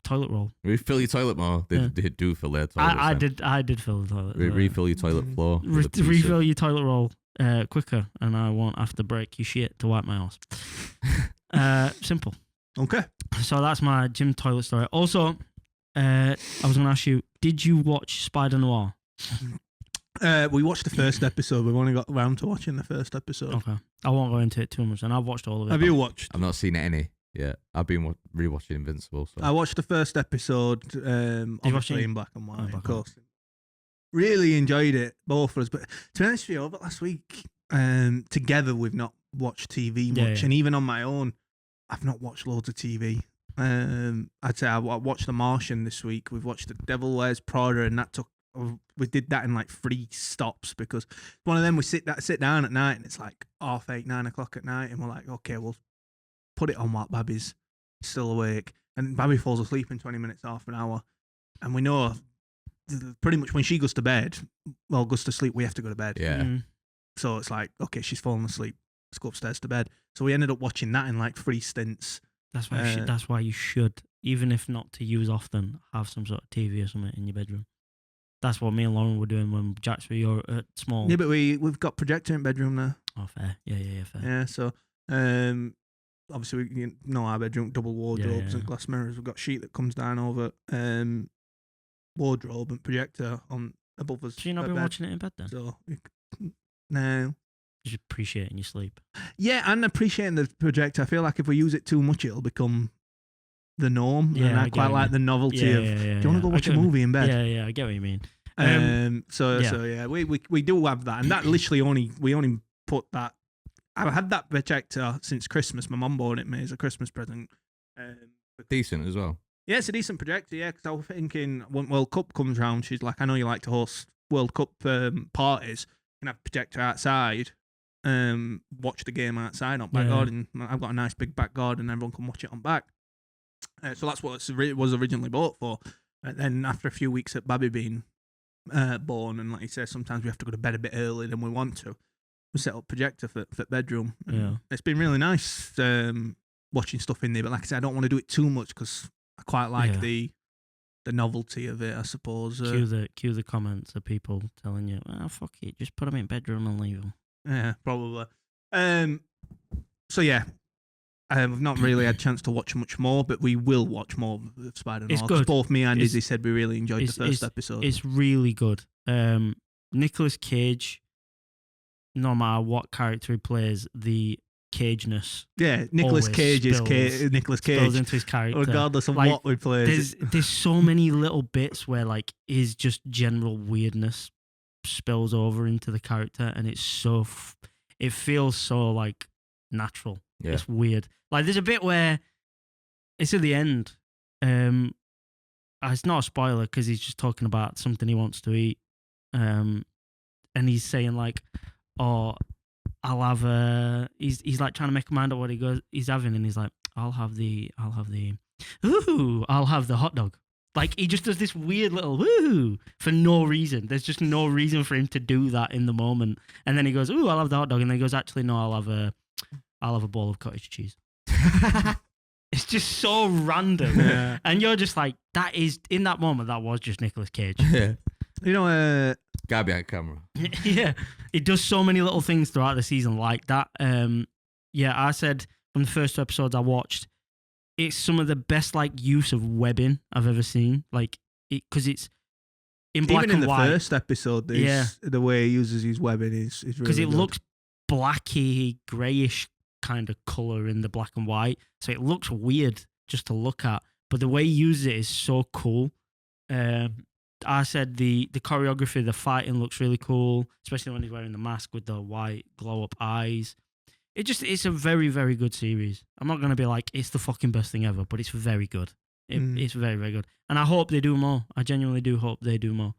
Toilet roll. Refill your toilet more. They do fill their toilet. I did fill the toilet. Refill your toilet floor. Refill your toilet roll quicker, and I won't have to break your shit to wipe my ass. Simple. Okay. So that's my gym toilet story. Also, I was going to ask you, did you watch Spider Noir? We watched the first episode. We've only got around to watching the first episode. Okay. I won't go into it too much, and I've watched all of it. Have you watched? I've not seen any yet. I've been rewatching Invincible. So. I watched the first episode, obviously in black and white, of course. Really enjoyed it, both of us. But to be honest with you, over last week, together we've not watched TV much, and even on my own, I've not watched loads of TV. I'd say I watched The Martian this week. We've watched The Devil Wears Prada, and we did that in like 3 stops because one of them we sit down at night and it's like 8:30, 9 o'clock at night, and we're like, okay, we'll put it on while Babby's still awake, and Babby falls asleep in 20 minutes, half an hour, and we know pretty much when she goes to sleep, we have to go to bed. Yeah. So it's like, okay, she's fallen asleep. Let's go upstairs to bed. So we ended up watching that in like 3 stints. That's why you should, even if not to use often, have some sort of TV or something in your bedroom. That's what me and Lauren were doing when Jack's were small. Yeah, but we've got projector in bedroom now. Oh, fair. Yeah, fair. Yeah, so obviously we know our bedroom, double wardrobes and glass mirrors. We've got a sheet that comes down over wardrobe and projector on above us. Should you not be watching it in bed then? So no. Just appreciating your sleep. Yeah, and appreciating the projector. I feel like if we use it too much, it'll become the norm. Yeah, and I quite like the novelty of. Do you want to go watch a movie in bed? Yeah, I get what you mean. So we do have that, and that literally we only put that. I've had that projector since Christmas. My mum bought it me as a Christmas present. Decent as well. Yeah, it's a decent projector. Yeah, because I was thinking when World Cup comes round, she's like, I know you like to host World Cup parties. You can have a projector outside. Watch the game outside on back garden. I've got a nice big back garden, everyone can watch it on back. So that's what it was originally bought for. And then after a few weeks at Babby being born, and like you said, sometimes we have to go to bed a bit earlier than we want to, we set up projector for bedroom. It's been really nice watching stuff in there, but like I said, I don't want to do it too much because I quite like the novelty of it, I suppose. Cue the comments of people telling you, fuck it, just put them in bedroom and leave them. Yeah, probably. So yeah, I've not really had a chance to watch much more, but we will watch more of Spider-Man. It's good. Both me and Izzy said we really enjoyed the first episode. It's really good. Nicolas Cage, no matter what character he plays, the cageness. Yeah, Nicolas Cage is Nicolas Cage. Spills into his character. Regardless of what we play. There's so many little bits where like his just general weirdness spills over into the character, and it's it feels so like natural. Yeah. It's weird. Like there's a bit where it's at the end. It's not a spoiler because he's just talking about something he wants to eat, and he's saying like, "Oh, I'll have He's like trying to make a mind up what he's having, and he's like, I'll have the hot dog." Like, he just does this weird little woo for no reason. There's just no reason for him to do that in the moment. And then he goes, "Ooh, I'll have the hot dog." And then he goes, "Actually, no, I'll have a bowl of cottage cheese." It's just so random. Yeah. And you're just like, that is, in that moment, that was just Nicolas Cage. Yeah. You know, guy behind camera. Yeah. It does so many little things throughout the season like that. I said from the first 2 episodes I watched, it's some of the best like use of webbing I've ever seen. Like, because it's in black and white. Even in the first episode, the way he uses his webbing is really because it good. looks blacky, greyish kind of colour in the black and white. So it looks weird just to look at. But the way he uses it is so cool. I said the choreography, the fighting looks really cool, especially when he's wearing the mask with the white glow-up eyes. It's a very, very good series. I'm not going to be like, it's the fucking best thing ever, but it's very good. It's very, very good. And I hope they do more. I genuinely do hope they do more.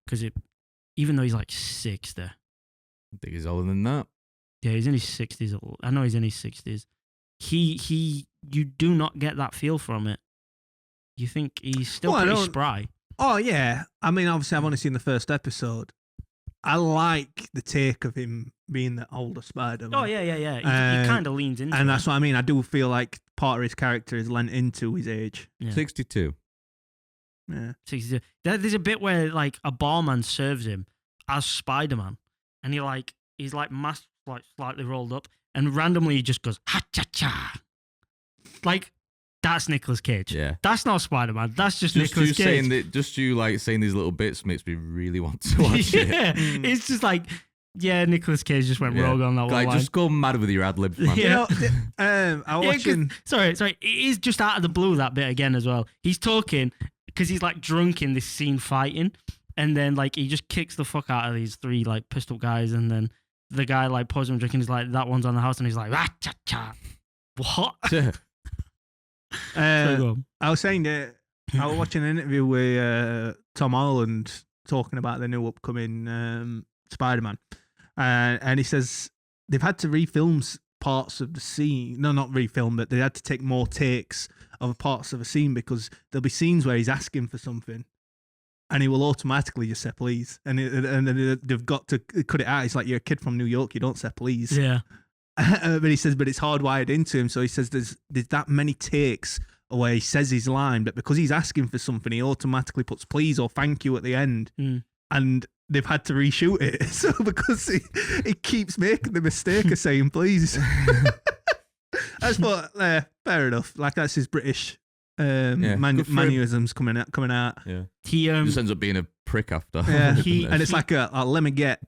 Because even though he's like 60. I think he's older than that. Yeah, he's in his 60s. I know he's in his 60s. You do not get that feel from it. You think he's still pretty spry. Oh, yeah. I mean, obviously, I've only seen the first episode. I like the take of him being the older Spider-Man. Oh yeah. He kind of leans into it. And that's what I mean. I do feel like part of his character is lent into his age. Yeah. 62. Yeah. 62. There's a bit where like a barman serves him as Spider-Man, and he's mask like slightly rolled up, and randomly he just goes ha cha cha. Like that's Nicolas Cage. Yeah. That's not Spider-Man. That's just Just Nicolas you Cage. saying that, just you like saying these little bits makes me really want to watch it. Yeah, it's just like, yeah, Nicolas Cage just went Yeah. rogue on that one Like, line. just go mad with your ad libs, man. Yeah. You know, I was watching. Sorry, it is just out of the blue that bit again as well. He's talking because he's like drunk in this scene fighting, and then like he just kicks the fuck out of these three like pissed up guys, and then the guy like pours him drinking. He's like, that one's on the house, and he's like, ah, cha cha. What? So go on. I was saying that I was watching an interview with Tom Holland talking about the new upcoming Spider-Man, and he says they've had to refilm parts of the scene. No, not refilm, but they had to take more takes of parts of a scene because there'll be scenes where he's asking for something, and he will automatically just say please, and they've got to cut it out. It's like you're a kid from New York, you don't say please. Yeah. But he says, but it's hardwired into him. So he says there's that many takes where he says his line, but because he's asking for something, he automatically puts please or thank you at the end. And they've had to reshoot it. So because he keeps making the mistake of saying please. I just thought, fair enough. Like that's his British mannerisms coming out. Yeah. He just ends up being a prick after. Yeah. doesn't And it? it's like let me get.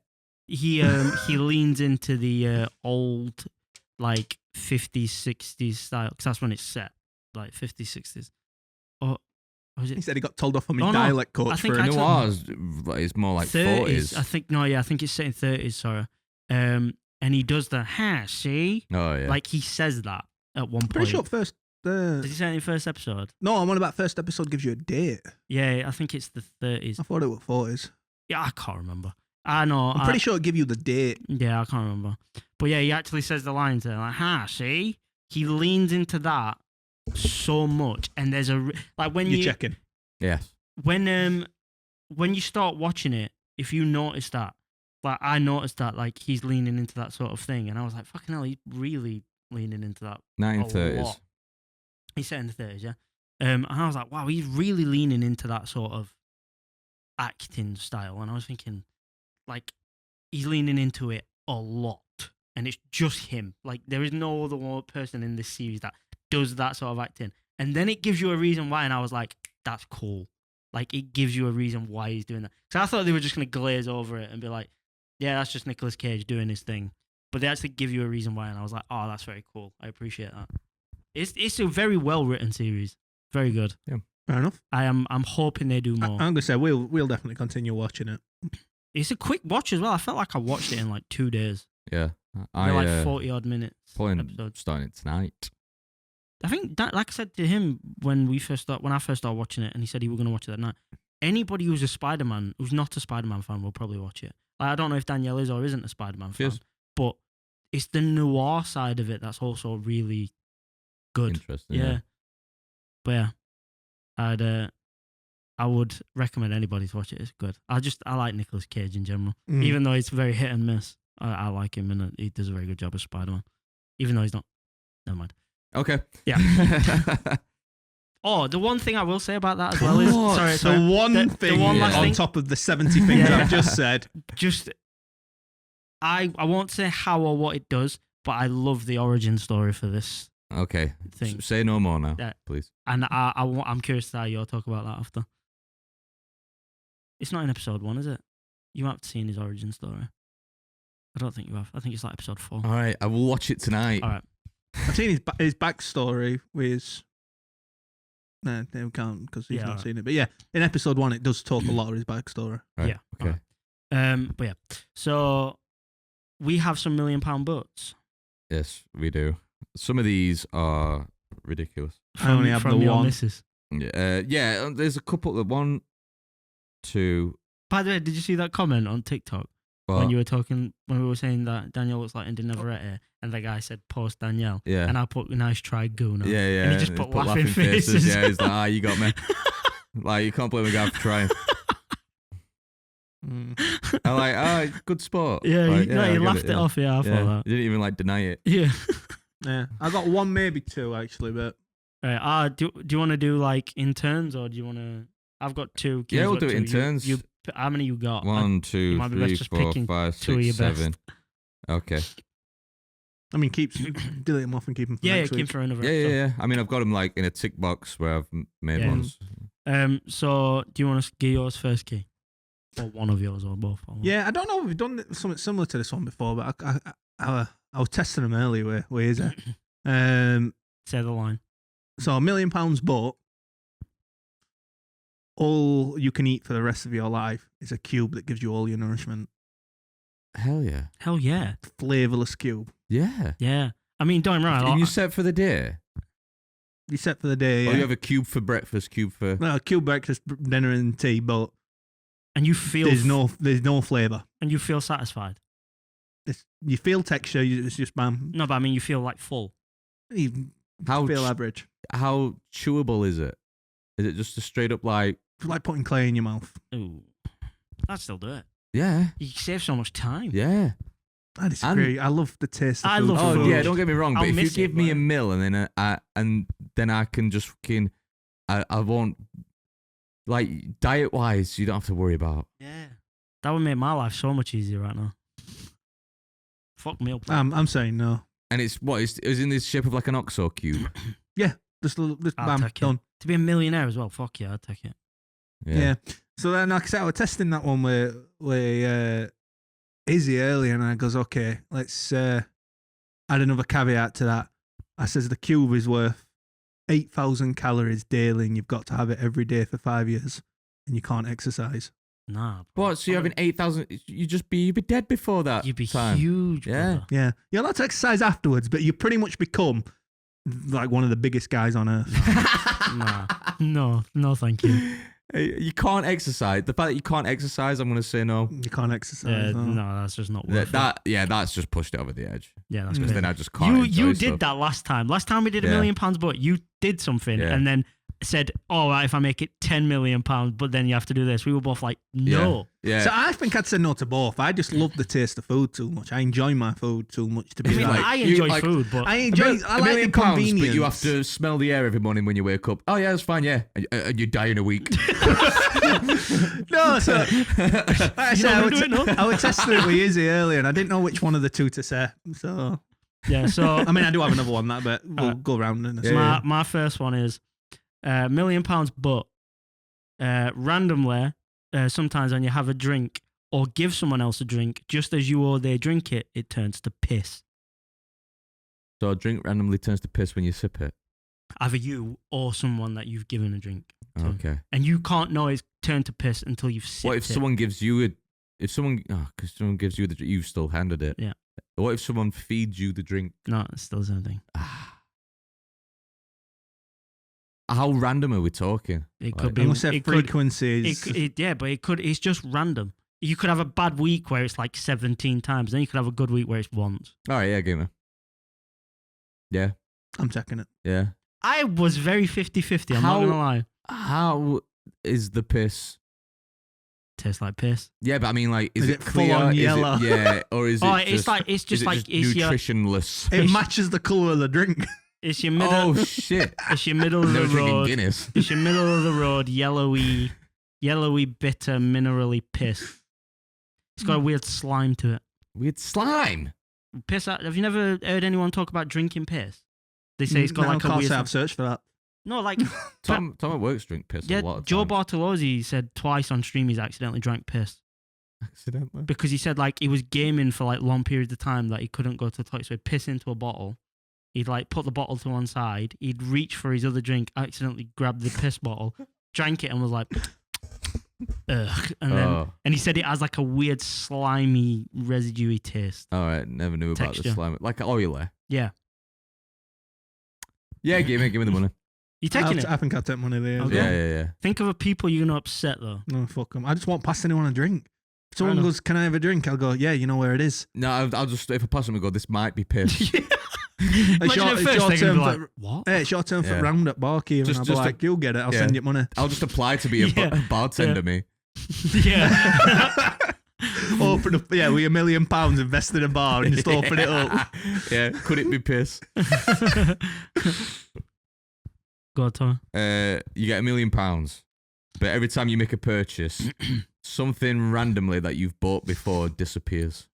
He leans into the old like 50s 60s style because that's when it's set, like 50s 60s. Or was He it said he got told off on his Oh, no. dialect I coach think for I it. Noirs, it's more like 40s. I think it's set in 30s. Sorry, and he does the see, Oh, yeah. like he says that at one point. Pretty sure first. Did he say it in the first episode? No, I'm on about first episode gives you a date. Yeah, I think it's the 30s. I thought it was 40s. Yeah, I can't remember. I know. I'm pretty sure it give you the date. Yeah, I can't remember. But yeah, he actually says the lines there, like, see? He leans into that so much. And there's like when You're checking. Yes. when you start watching it, if you notice that, like I noticed that, like he's leaning into that sort of thing. And I was like, fucking hell, he's really leaning into that. 1930s. lot. He's set in the 30s, yeah. And I was like, wow, he's really leaning into that sort of acting style. And I was thinking, like, he's leaning into it a lot, and it's just him. Like, there is no other person in this series that does that sort of acting. And then it gives you a reason why, and I was like, that's cool. Like, it gives you a reason why he's doing that. So I thought they were just going to glaze over it and be like, yeah, that's just Nicolas Cage doing his thing. But they actually give you a reason why, and I was like, oh, that's very cool. I appreciate that. It's a very well written series. Very good. Yeah. Fair enough. I'm hoping they do more. I'm gonna say we'll definitely continue watching it. It's a quick watch as well. I felt like I watched it in like 2 days. Yeah. They're like 40 odd minutes. Starting it tonight. I think that, like I said to him when I first started watching it, and he said he was going to watch it that night. Anybody who's not a Spider-Man fan will probably watch it. Like, I don't know if Danielle is or isn't a Spider-Man fan, but it's the noir side of it that's also really good. Interesting. Yeah. But yeah, I would recommend anybody to watch it. It's good. I like Nicolas Cage in general, even though it's very hit and miss. I like him, and he does a very good job as Spider-Man, even though he's not. Never mind. Okay. Yeah. Oh, the one thing I will say about that as well is the one thing last on thing, top of the 70 things I've just said. I won't say how or what it does, but I love the origin story for this Okay. thing. Say no more now, Yeah. please. And I'm curious to how you'll talk about that after. It's not in episode 1, is it? You haven't seen his origin story. I don't think you have. I think it's like episode 4. All right. I will watch it tonight. All right. I've seen his backstory with. No, we can't because he's not seen it. But yeah, in episode 1, it does talk a lot of his backstory. Right, Yeah. Okay. But yeah. So we have some £1 million boats. Yes, we do. Some of these are ridiculous. I only have the your one. missus. Yeah, there's a couple. That 1, 2. By the way, did you see that comment on TikTok when we were saying that Danielle looks like Indy Navarrete, and the guy said post Danielle, Yeah. and I put nice try Guna. Yeah. And he just put laughing faces. Yeah, he's like, you got me. Like, you can't blame a guy for trying. I'm like, good sport. Yeah, Like, you I get laughed it off. Yeah, I Yeah. thought that. You didn't even like deny it. Yeah. Yeah, I got one, maybe two actually, but Right. Do you want to do like in turns or do you want to? I've got two. Yeah, Kim's we'll got do it in two. turns. How many you got? 1, 2, might be best 3, just 4, picking 5, two of your 6, best. 7. Okay. I mean, delete them off and keep them for Yeah, next Kim week. for another. Yeah. I mean, I've got them like in a tick box where I've made Yeah. ones. So do you want to get yours first, Key? Or one of yours or both? Or Yeah, I don't know if we've done something similar to this one before, but I was testing them earlier. Where is it? Say the line. So £1 million, but all you can eat for the rest of your life is a cube that gives you all your nourishment. Hell yeah. Hell yeah. Flavorless cube. Yeah. Yeah. I mean, don't get me wrong. And you set for the day? You set for the day. Or Yeah. you have a cube for breakfast, cube for... Well, cube breakfast, dinner, and tea, but and you feel there's no flavour. and you feel satisfied. You feel texture. It's just bam. No, but I mean, you feel like full. You How feel average. How chewable is it? Is it just a straight up like... It's like putting clay in your mouth. Ooh, I'd still do it. Yeah. You save so much time. Yeah. I disagree. I love the taste of I food. love Oh food. yeah, don't get me wrong, I'll but if you miss it, give me but- a meal and then I can just fucking... I won't... Like, diet-wise, you don't have to worry about... Yeah. That would make my life so much easier right now. Fuck meal plan. I'm saying no. And it's in the shape of like an OXO cube. Just I'll bam, take it. done. To be a millionaire as well. Fuck yeah, I'd take it. Yeah. So then, like I said, I was testing that one with Izzy earlier, and I goes, okay, let's add another caveat to that. I says the cube is worth 8,000 calories daily, and you've got to have it every day for 5 years, and you can't exercise. Nah. bro. What? So you're having 8,000? You'd be dead before that. You'd be time. huge, Yeah. brother. Yeah, you're allowed to exercise afterwards, but you pretty much become like one of the biggest guys on earth. Nah. No, thank you. You can't exercise. The fact that you can't exercise, I'm going to say no. You can't exercise. no. No, that's just not worth it. That's just pushed it over the edge. Yeah, that's Mm. Because good. then I just can't. You enjoy did stuff. that last time. Last time we did Yeah. £1 million, but you did something Yeah. and then said, "All right, if I make it £10 million, but then you have to do this." We were both like, "No." Yeah. So I think I'd say no to both. I just love the taste of food too much. I enjoy my food too much to I be mean, like. I you- enjoy like- food, but I A enjoy. mil- I a like million the pounds, convenience. but you have to smell the air every morning when you wake up. Oh yeah, that's fine. Yeah, and you die in a week. No, so like I You said, don't wanna do it, no? I was testing it with Izzy earlier, and I didn't know which one of the two to say. So yeah. So I mean, I do have another one that, but we'll go round in a Yeah. second. my first one is £1 million, but randomly, sometimes when you have a drink or give someone else a drink, just as you or they drink it, it turns to piss. So a drink randomly turns to piss when you sip it. Either you or someone that you've given a drink to. Okay. And you can't know it's turned to piss until you've sipped What if it. someone gives you because someone gives you you've still handed it. Yeah. What if someone feeds you the drink? No, it's still the same thing. How random are we talking? It Like- could be. I'm gonna say It could, frequencies. yeah, but it could. It's just random. You could have a bad week where it's like 17 times. Then you could have a good week where it's once. All right, yeah, gamer. Yeah, I'm checking it. yeah. I was very 50-50. I'm How- not gonna lie. How is the piss? Tastes like piss. Yeah, but I mean, like, is Is it it full clear? on Is it- yellow? yeah, or is it? Oh, just, it's is just it like just it's your nutritionless. It matches the colour of the drink. it's your middle. Oh shit! It's your middle of Never the drinking road. Guinness. It's your middle of the road, yellowy, bitter, minerally piss. It's got a weird slime to it. Weird slime. Piss. Have you never heard anyone talk about drinking piss? They say it's got like a can't weird. say I've searched for that. No, like Tom at work's drink piss a lot yeah. of Joe times. Bartolozzi said twice on stream he's accidentally drank piss Accidentally. because he said like he was gaming for like long periods of time that he couldn't go to the toilet, so he'd piss into a bottle. He'd like put the bottle to one side. He'd reach for his other drink, accidentally grabbed the piss bottle, drank it, and was like, ugh. And then Oh, and he said it has like a weird slimy residuey taste. all right. Never knew about the Texture. slime. Like oily. Yeah, Yeah, give me the money. you taking it? I think I'll take money there. as Okay. well. Yeah. Think of the people you're gonna upset though. No, fuck them. I just won't pass anyone a drink. If someone know. goes, "Can I have a drink?" I'll go, "Yeah, you know where it is." No, I'll just if I pass them and go, this might be piss. It's your, Imagine it's at your first they're turn gonna for, be like, what? hey, it's your turn Yeah. for round at Barkeep, and Just- I'll be just a- like, "You'll get it. I'll yeah. send you money." I'll just apply to be a Yeah. bartender. Me. Yeah. Open up, with £1 million invested in a bar and just open it up. Yeah, could it be piss? Go on, Tom. You get £1 million, but every time you make a purchase, something randomly that you've bought before disappears.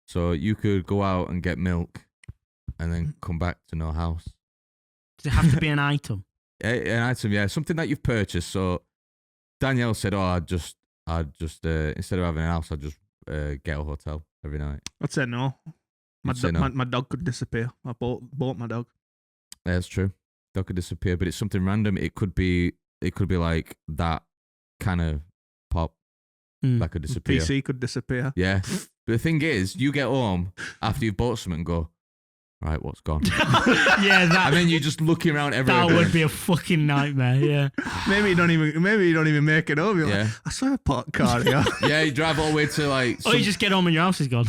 So you could go out and get milk and then come back to no house. Does it have to be an item? An item, yeah. Something that you've purchased. So Danielle said, I'd just instead of having a house, I'd just get a hotel every night. I'd say no. My dog could disappear. I bought my dog. Yeah, that's true. Dog could disappear, but it's something random. It could be like that kind of pop that could disappear. PC could disappear. Yeah. But the thing is, you get home after you've bought something and go, right, what's gone? Yeah, and then you're just looking around everywhere. That would be a fucking nightmare. Yeah. Maybe you don't even make it home. You're like, I saw a pot car here. Yeah, you drive all the way to like. Or you just get home and your house is gone.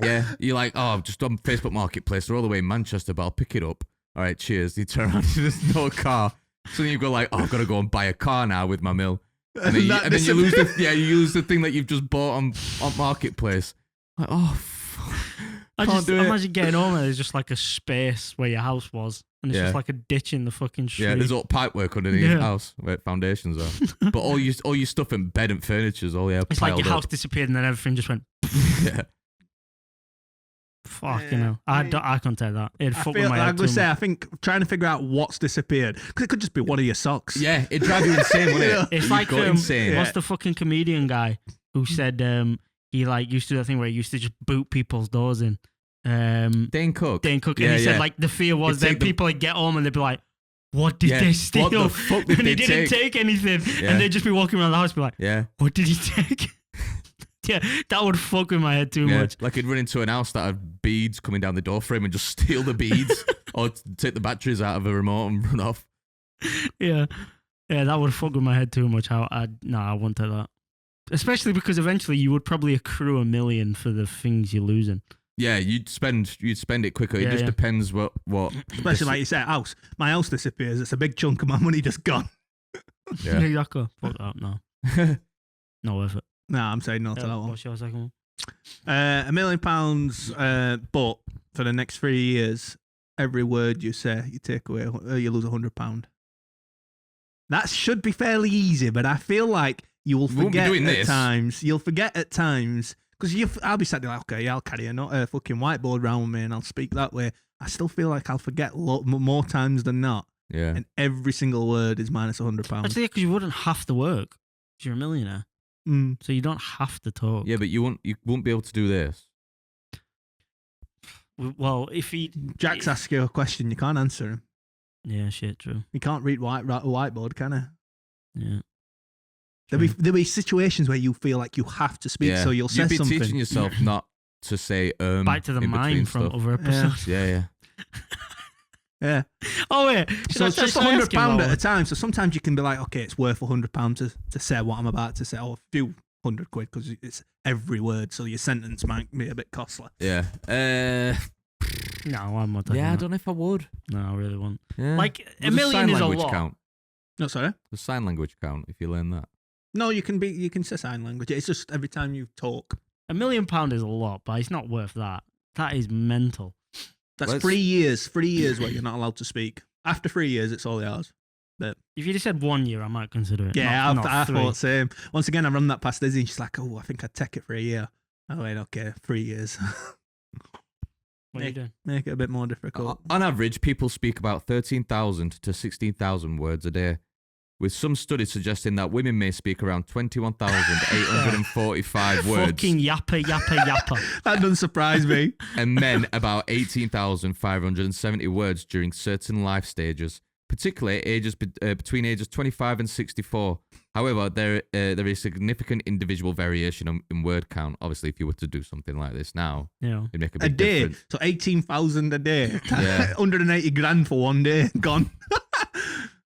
Yeah, you're like, I'm just on Facebook Marketplace. They're all the way in Manchester, but I'll pick it up. All right, cheers. You turn around, there's no car. So then you go like, I've got to go and buy a car now with my mill. And then you lose the thing that you've just bought on Marketplace. Like, imagine getting home and there's just like a space where your house was, and it's just like a ditch in the fucking street. Yeah, there's all pipe work underneath the house where foundations are. But all your stuff in bed and furniture's all it's like your house disappeared and then everything just went. Yeah. Fucking hell. I can't tell that. It'd fuck with my head. I'm going to say, I think trying to figure out what's disappeared, because it could just be one of your socks. Yeah, it'd drive you insane, wouldn't it? It's like, insane. What's the fucking comedian guy who said he like used to do that thing where he used to just boot people's doors in? Dane Cook. And he said like the fear was that people would get home and they'd be like, what did they steal? What the fuck did and they he didn't take anything. Yeah. And they'd just be walking around the house and be like, what did he take? Yeah, that would fuck with my head too much. Like he'd run into an house that had beads coming down the door frame and just steal the beads or take the batteries out of a remote and run off. Yeah, that would fuck with my head too much. I wouldn't take that. Especially because eventually you would probably accrue $1 million for the things you're losing. Yeah, you'd spend it quicker. It just depends what. Especially like you said, my house disappears. It's a big chunk of my money just gone. Yeah, exactly. Fuck that. No, not worth it. No, I'm saying no to that one. What's your second one? £1 million, but for the next 3 years, every word you say, you take away, you lose £100. That should be fairly easy, but I feel like you will forget at times. You'll forget at times because I'll be sat there like, okay, I'll carry a fucking whiteboard around with me and I'll speak that way. I still feel like I'll forget more times than not. Yeah, and every single word is minus £100. Actually, because you wouldn't have to work. Because you're a millionaire. So you don't have to talk. Yeah, but you won't be able to do this. Well, if Jack's asked you a question, you can't answer him. Yeah, shit, true. You can't read a whiteboard, can he? Yeah. There'll be situations where you feel like you have to speak, so you'll say something. You'll be teaching yourself not to say back to the mime from other episodes. Yeah. Yeah. Oh yeah. So it's just £100 at a time. So sometimes you can be like, okay, it's worth £100 to say what I'm about to say, or a few £100 because it's every word. So your sentence might be a bit costly. Yeah. No, I'm not. Yeah, I don't know if I would. No, I really won't. Yeah. Like $1 million is a lot. Count? No, sorry. Does sign language count if you learn that? No, you can say sign language. It's just every time you talk. £1 million is a lot, but it's not worth that. That is mental. That's 3 years. 3 years where you're not allowed to speak. After 3 years, it's all yours. But if you just said 1 year, I might consider it. Yeah, I thought same. Once again, I run that past Izzy, and she's like, "Oh, I think I'd take it for a year." I went, "Okay, 3 years." What are you doing? Make it a bit more difficult. On average, people speak about 13,000 to 16,000 words a day, with some studies suggesting that women may speak around 21,845 words. Fucking yapper. That doesn't surprise me. And men about 18,570 words during certain life stages, particularly between ages 25 and 64. However, there is significant individual variation in word count. Obviously, if you were to do something like this now, it'd make a big difference. So 18,000 a day. Yeah. 180 grand for 1 day. Gone.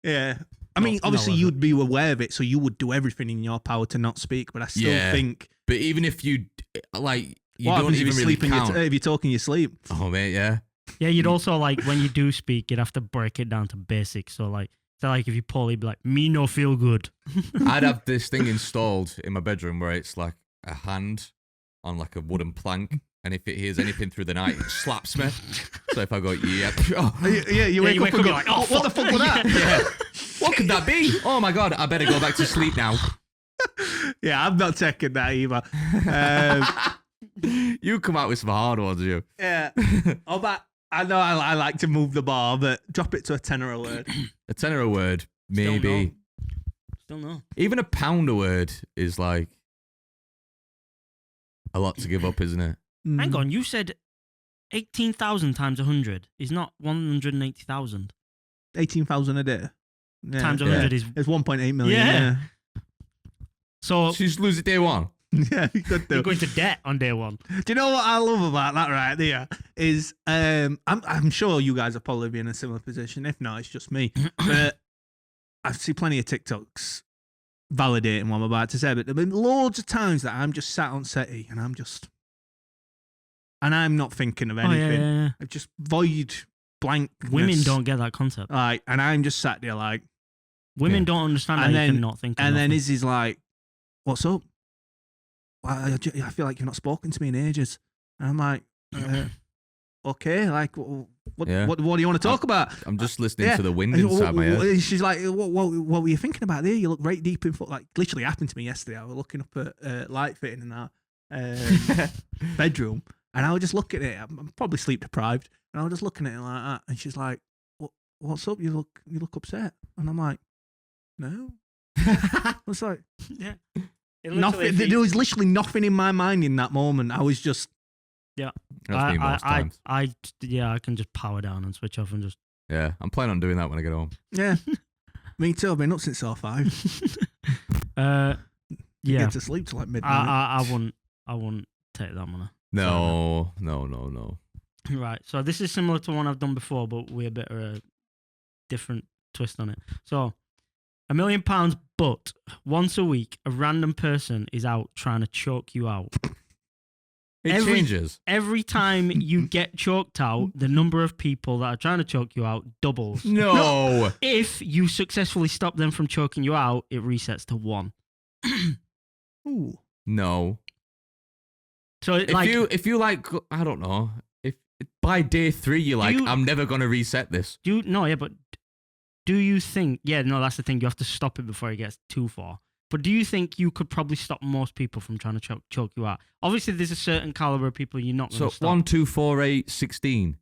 Yeah. I mean, obviously, you'd be aware of it, so you would do everything in your power to not speak. But I still think. But even if you don't even really count. If you talk in your sleep. Oh mate, yeah. Yeah, you'd also when you do speak, you'd have to break it down to basics. So So like if you're poorly, be like, me no feel good. I'd have this thing installed in my bedroom where it's like a hand on like a wooden plank, and if it hears anything through the night, it slaps me. So if I go, yeah, you wake up and go, like, oh, what the fuck was that? Yeah. What could that be? Oh my god, I better go back to sleep now. Yeah, I'm not taking that either. You come out with some hard ones, you. Yeah. Oh, but I know I like to move the bar, but drop it to a tenner a word. A tenner a word, maybe. Still no. Even a pound a word is like a lot to give up, isn't it? Hang on, you said 18,000 times 100 is not 180,000. 18,000 a day. Yeah. Times 100 is... It's 1.8 million. Yeah. So... She's losing day one. Yeah, you could do. You're going to debt on day one. Do you know what I love about that right there? Is I'm sure you guys are probably be in a similar position. If not, it's just me. But I see plenty of TikToks validating what I'm about to say. But there have been loads of times that I'm just sat on SETI and I'm not thinking of anything. Yeah. I just void blank. Women don't get that concept. Like, and I'm just sat there like. Women don't understand and that then, you cannot think. And then Izzy's like, "What's up? I feel like you've not spoken to me in ages." And I'm like, "Okay, like, what do you want to talk about?" I'm just listening to the wind inside my head. She's like, what were you thinking about there? You look right deep in foot. Like, literally happened to me yesterday. I was looking up at light fitting in our bedroom, and I was just looking at it. I'm probably sleep deprived, and I was just looking at it like that. And she's like, "What's up? You look upset." And I'm like, "No." I was like, yeah. Nothing. There was literally nothing in my mind in that moment. I was just, yeah. That's me most times. I can just power down and switch off and just. Yeah, I'm planning on doing that when I get home. Yeah, me too. I've been up since 5:30. Yeah. Get to sleep till like midnight. I wouldn't take that money. No. Right. So this is similar to one I've done before, but we're a bit of a different twist on it. So, £1 million, but once a week, a random person is out trying to choke you out. It changes. Every time you get choked out, the number of people that are trying to choke you out doubles. No. If you successfully stop them from choking you out, it resets to 1. Ooh. No. So if you like, I don't know, if by day 3 you're like, I'm never gonna reset this. But do you think? Yeah, no, that's the thing. You have to stop it before it gets too far. But do you think you could probably stop most people from trying to choke you out? Obviously, there's a certain caliber of people you're not going to stop. 1, 2, 4, 8, 16.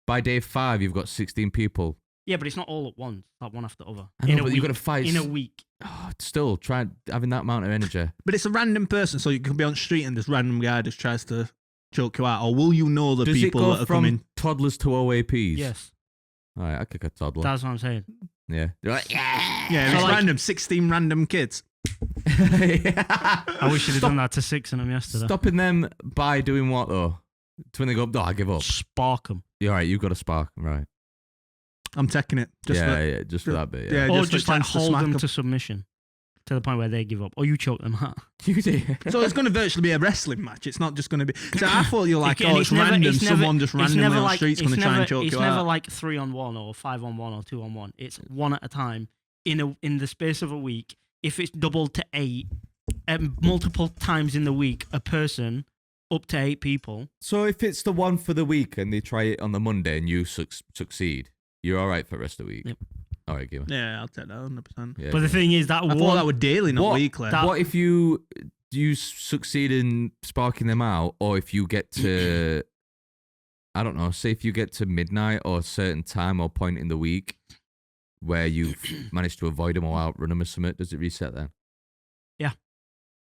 By day 5, you've got 16 people. Yeah, but it's not all at once. Like one after the other. I know, but you've got to fight. In a week. Oh, still, try having that amount of energy. But it's a random person, so you can be on the street and this random guy just tries to choke you out. Or will you know the people that are coming? Toddlers to OAPs? Yes. All right, I kick a toddler. That's what I'm saying. Yeah. They're like, yeah. Yeah, it's random. 16 random kids. I wish you'd have done that to 6 of them yesterday. Stopping them by doing what, though? To when they go, I give up. Spark them. Yeah, all right, you've got to spark them, right. I'm taking it. Just for that bit, yeah. Or just like hold them to submission to the point where they give up. Or you choke them out. You did. So it's going to virtually be a wrestling match. It's not just going to be... So I thought you're like, it's random. Someone just randomly on the street's going to try and choke you out. It's never like 3-on-1 or 5-on-1 or 2-on-1. It's 1 at a time in the space of a week. If it's doubled to 8, multiple times in the week, a person up to 8 people. So if it's the one for the week and they try it on the Monday and you succeed, you're all right for the rest of the week. Yep. All right, give it. Yeah, I'll take that 100%. Yeah, but the thing is that I thought that would daily, not weekly. What if you succeed in sparking them out, or if you get to, I don't know, say if you get to midnight or a certain time or point in the week where you've managed to avoid them or outrun them or something, does it reset then? Yeah.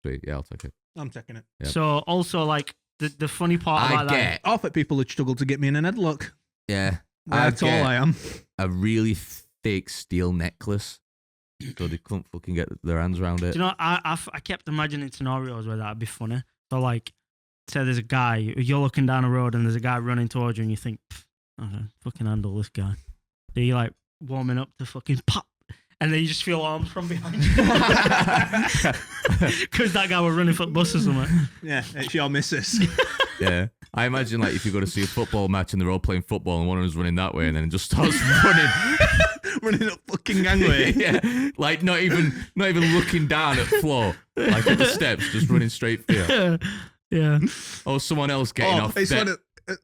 Sweet. Yeah, I'll take it. I'm taking it. Yep. So also like the funny part about that. Off at people who struggle to get me in an headlock. Yeah. That's all I am. A really thick steel necklace, so they couldn't fucking get their hands around it. Do you know, I kept imagining scenarios where that'd be funny. So like, say there's a guy, you're looking down a road and there's a guy running towards you and you think, I can fucking handle this guy. So you're like warming up to fucking pop. And then you just feel arms from behind you. Because that guy was running for the bus or something. Yeah, it's your missus. Yeah. I imagine like if you go to see a football match and they're all playing football and one of them's running that way and then it just starts running. running up fucking gangway. Yeah, like not even looking down at floor, like at the steps, just running straight for you. Yeah. Or someone else getting off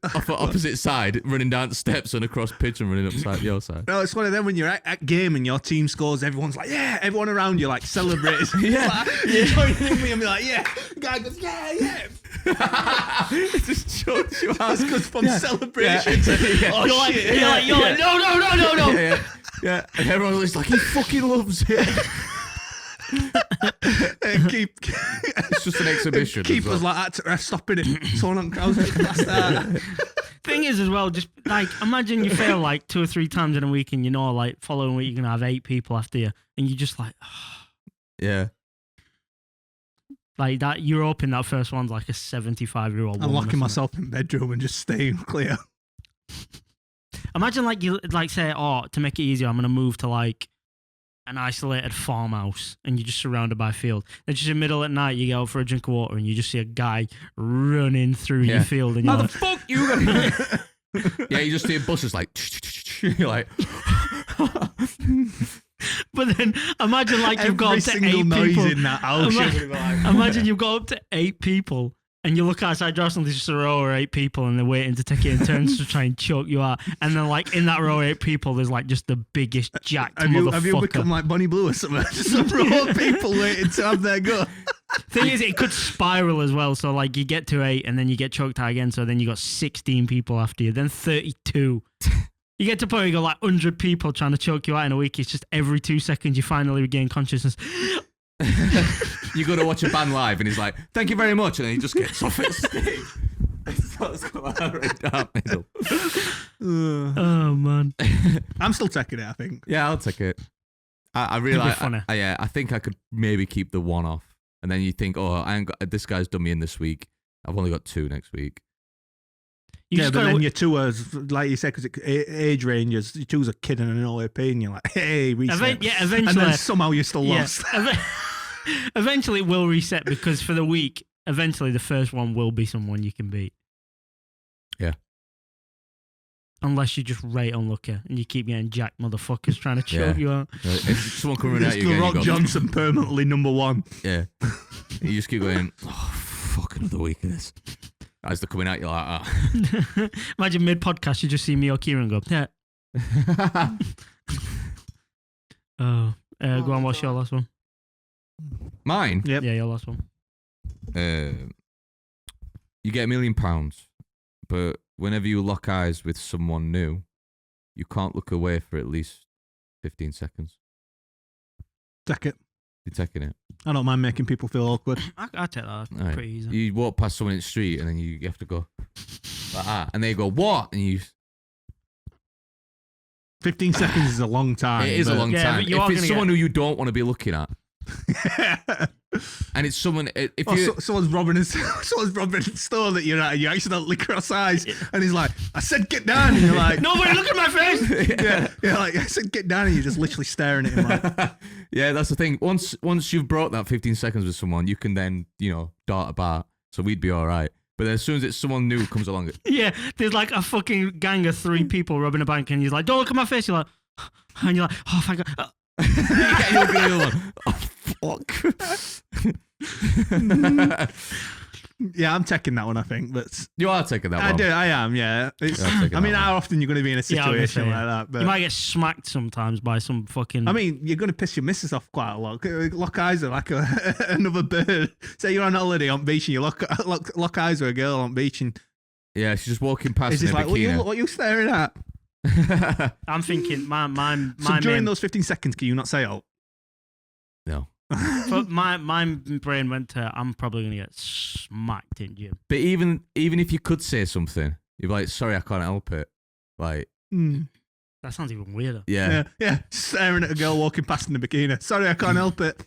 off the opposite side, running down the steps and across pitch and running upside your side. No, it's one of them when you're at game and your team scores, everyone's like, yeah, everyone around you like celebrates. Yeah. You're joining in me and be like, yeah. The guy goes, yeah. It just chokes you out. It's because from celebration to, oh, You're like, shit. you're like, no. Yeah. And everyone's like, he fucking loves it. It's just an exhibition. Keepers like that, stopping it. Someone on crowds past that. Thing is, as well, just like imagine you fail like 2 or 3 times in a week, and you know, like following week you're gonna have 8 people after you, and you just like, yeah, like that. You're hoping that first one's like a 75-year-old. I'm locking myself in bedroom and just staying clear. Imagine like you like say, oh, to make it easier, I'm gonna move to like an isolated farmhouse, and you're just surrounded by field. Then just in the middle at night, you go out for a drink of water, and you just see a guy running through your field, and you're like, fuck you! Yeah, you just see buses like, you're like. But then imagine like you've got up to 8 noise people in that house. Imagine you've got up to 8 people. And you look outside your house and there's just a row of 8 people and they're waiting to take it in turns to try and choke you out. And then like in that row of 8 people, there's like just the biggest jacked motherfucker. Have you become like Bonnie Blue or something? Just a row of people waiting to have their go. Thing is, it could spiral as well. So like you get to 8 and then you get choked out again. So then you got 16 people after you, then 32. You get to a point where you got like 100 people trying to choke you out in a week. It's just every 2 seconds you finally regain consciousness. You go to watch a band live and he's like, thank you very much, and then he just gets off at stage. Starts going right down middle. Oh man. I'm still taking it, I think. Yeah, I'll take it. I really like funny. I think I could maybe keep the one off, and then you think, oh, I ain't got, this guy's done me in this week. I've only got 2 next week. But then your 2 are, like you said, because age ranges, you choose a kid and an OAP, and you're like, hey, reset. Eventually. And then somehow you're still lost. Eventually it will reset because for the week, eventually the first one will be someone you can beat. Yeah. Unless you just rate unlucky and you keep getting jacked motherfuckers trying to choke you out. If someone coming at you The again, Rock Johnson permanently number 1. Yeah. You just keep going, oh, fuck, another week of this. As they're coming at you like that. Imagine mid-podcast you just see me or Kieran go, yeah. Go on, what's your last one? Mine? Yep. Yeah, your last one. You get £1 million, but whenever you lock eyes with someone new, you can't look away for at least 15 seconds. Take it. You're taking it. I don't mind making people feel awkward. I take that Right. pretty easy. You walk past someone in the street and then you have to go like that, and they go, what? And you... 15 seconds is a long time. It is a long time. But If it's someone who you don't want to be looking at, and it's someone, if you... someone's robbing a store that you're at, and you accidentally cross eyes, and he's like, I said get down, and you're like... Nobody look at my face! yeah, like, I said get down, and you're just literally staring at him like... Yeah, that's the thing. Once you've brought that 15 seconds with someone, you can then, dart about, so we'd be all right. But then as soon as it's someone new comes along... Yeah, there's like a fucking gang of 3 people robbing a bank, and he's like, don't look at my face. You're like... And you're like, oh, thank God. You look at the other one. Oh, fuck. Yeah, I'm taking that one, I think. But You are taking that one. I am, yeah. How often you're going to be in a situation like that? But you might get smacked sometimes by some fucking... I mean, you're going to piss your missus off quite a lot. Lock eyes are like another bird. Say you're on holiday on beach and you lock eyes with a girl on beach and... Yeah, she's just walking past It's in just a like, bikini. what are you staring at? I'm thinking, So during those 15 seconds, can you not say, oh? No. But my brain went to, I'm probably going to get smacked in gym. But even if you could say something, you're like, sorry, I can't help it. Like... That sounds even weirder. Yeah. Staring at a girl walking past in a bikini. Sorry, I can't help it.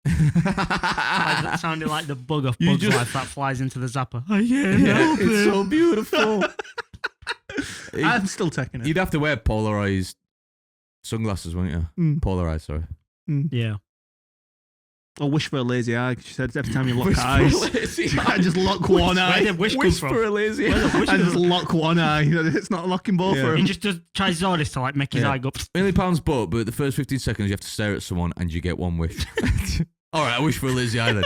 That sounded like the bug of Bug's Life that flies into the zapper. I can't help It's it. so beautiful. I'm still taking it. You'd have to wear polarized sunglasses, wouldn't you? Polarized, sorry. Yeah. Or wish for a lazy eye. She said every time you lock Wish for a eyes, lazy I just lock one Where eye. did wish come Wish from? for a lazy Where did wish I come just from? lock one eye. It's not locking both Yeah. of He them. just tries his hardest to like make his Yeah. eye go. £1 million, but the first 15 seconds you have to stare at someone and you get one wish. All right, I wish for a lazy eye then.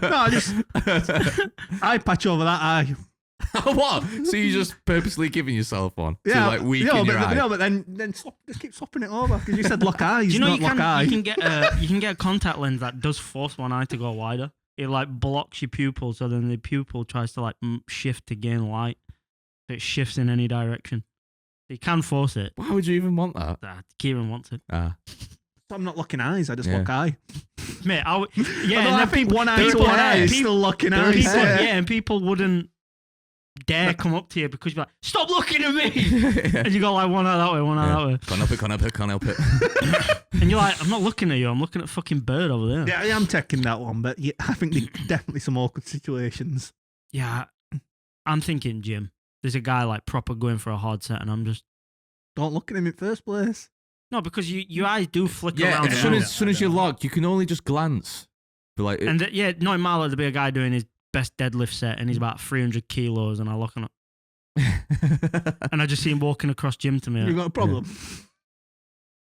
No, I just eye patch over that eye. What? So you just purposely giving yourself one to like weaken your eye? No, but then just keep swapping it over because you said lock eyes, Do you know not lock eye. you can get a contact lens that does force one eye to go wider. It like blocks your pupil, so then the pupil tries to like shift to gain light. So it shifts in any direction. You can force it. Why would you even want that? Kieran wants it, So I'm not locking eyes. I just Yeah. lock eye. mate. Although And I then think one eye to people- one eye is people- still locking there eyes. is- and people wouldn't dare come up to you because you're like, stop looking at me, and you go like one eye that way, one eye that way, Can't help it. and you're like, I'm not looking at you. I'm looking at a fucking bird over there. Yeah, I am taking that one, but yeah, I think there's definitely some awkward situations. Yeah, I'm thinking, Jim. There's a guy like proper going for a hard set, and I'm just Don't look at him in first place. no, because your eyes do flicker Yeah, around. as the room. soon as you're locked, you can only just glance. But like, And no, in Marlow, there'll be a guy doing his best deadlift set, and he's about 300 kilos, and I look at and I just see him walking across gym to me. You've got a problem.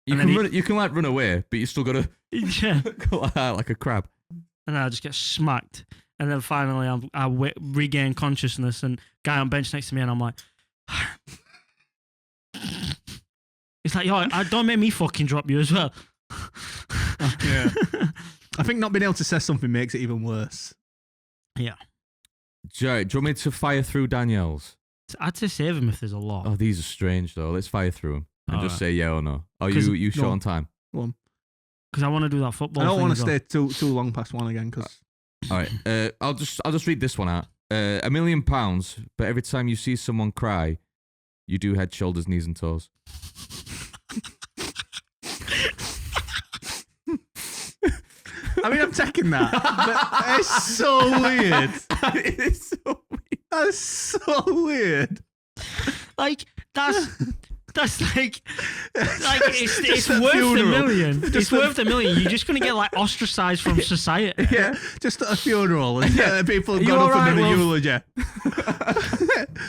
you and then can you can like run away, but you still gotta Yeah. go like a crab. And then I just get smacked. And then finally, I regain consciousness, and guy on bench next to me, and I'm like, it's like, yo, don't make me fucking drop you as well. Yeah. I think not being able to say something makes it even worse. Jared, do you want me to fire through Danielle's? I'd say save him if there's a lot. Oh, these are strange though. Let's fire through them and All just right. say yeah or no. Oh, 'Cause- you short no. on time. Because I want to do that football I don't thing want as to well. stay too long past one again because All right. I'll just read this one out. £1 million, but every time you see someone cry, you do head, shoulders, knees, and toes. I mean I'm taking that, but it's so weird. It's so weird. That's so weird. Like, that's like it's Just at worth funeral. $1 million. Just It's at- worth $1 million. You're just gonna get like ostracized from society. Yeah, just at a funeral and people have You gone up alright, and done a love? eulogy.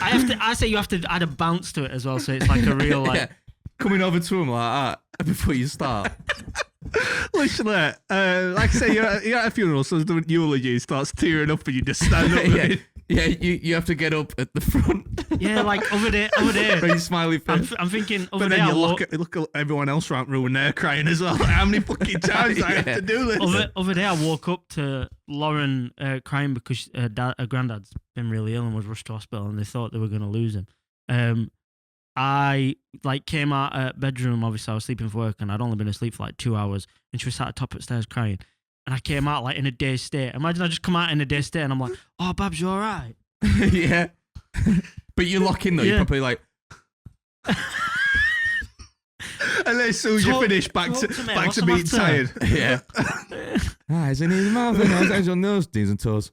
I say you have to add a bounce to it as well, so it's like a real like. Yeah. Coming over to him like that before you start. Literally, like I say, you're at a funeral, someone's doing eulogy, starts tearing up, and you just stand up. yeah, yeah. You have to get up at the front. Yeah, like over there. Very smiley face. I'm thinking over But there. then you I walk- look at everyone else around room and they're crying as well. Like, how many fucking times do I have Yeah. to do this? over there, I woke up to Lauren crying because her granddad's been really ill and was rushed to hospital, and they thought they were going to lose him. I like came out at bedroom. Obviously, I was sleeping for work, and I'd only been asleep for like 2 hours, and she was sat at top of the stairs crying. And I came out like in a dazed state. Imagine I just come out in a dazed state, and I'm like, "Oh, Babs, you all right?" Yeah. But you lock in though. You're Yeah. probably like, And then as soon as you Talk- finish, back talk to to me, back what's to the being matter? tired. yeah. Eyes in his mouth and eyes on nose, knees and toes.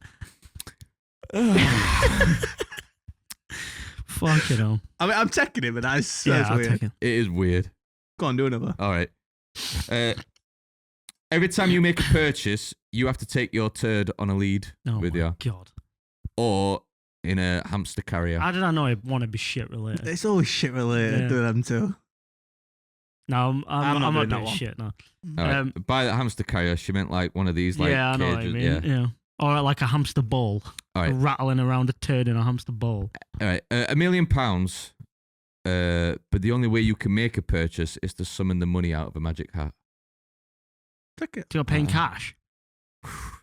Fuck it all. I mean, I'm taking it, but that's Yeah, I'll weird. take it. It is weird. Go on, do another. All right. Every time you make a purchase, you have to take your turd on a lead Oh with my you, God. or in a hamster carrier. How did I know I want to be shit related? It's always shit related Yeah. to them too. No, I'm not doing that doing one. shit. No. All right. By the hamster carrier, she meant like one of these, like yeah, I know what I cages. mean. Yeah. Yeah. Or like a hamster ball, All right. rattling around a turd in a hamster ball. All right. £1 million. But the only way you can make a purchase is to summon the money out of a magic hat. Take it. So you're paying cash.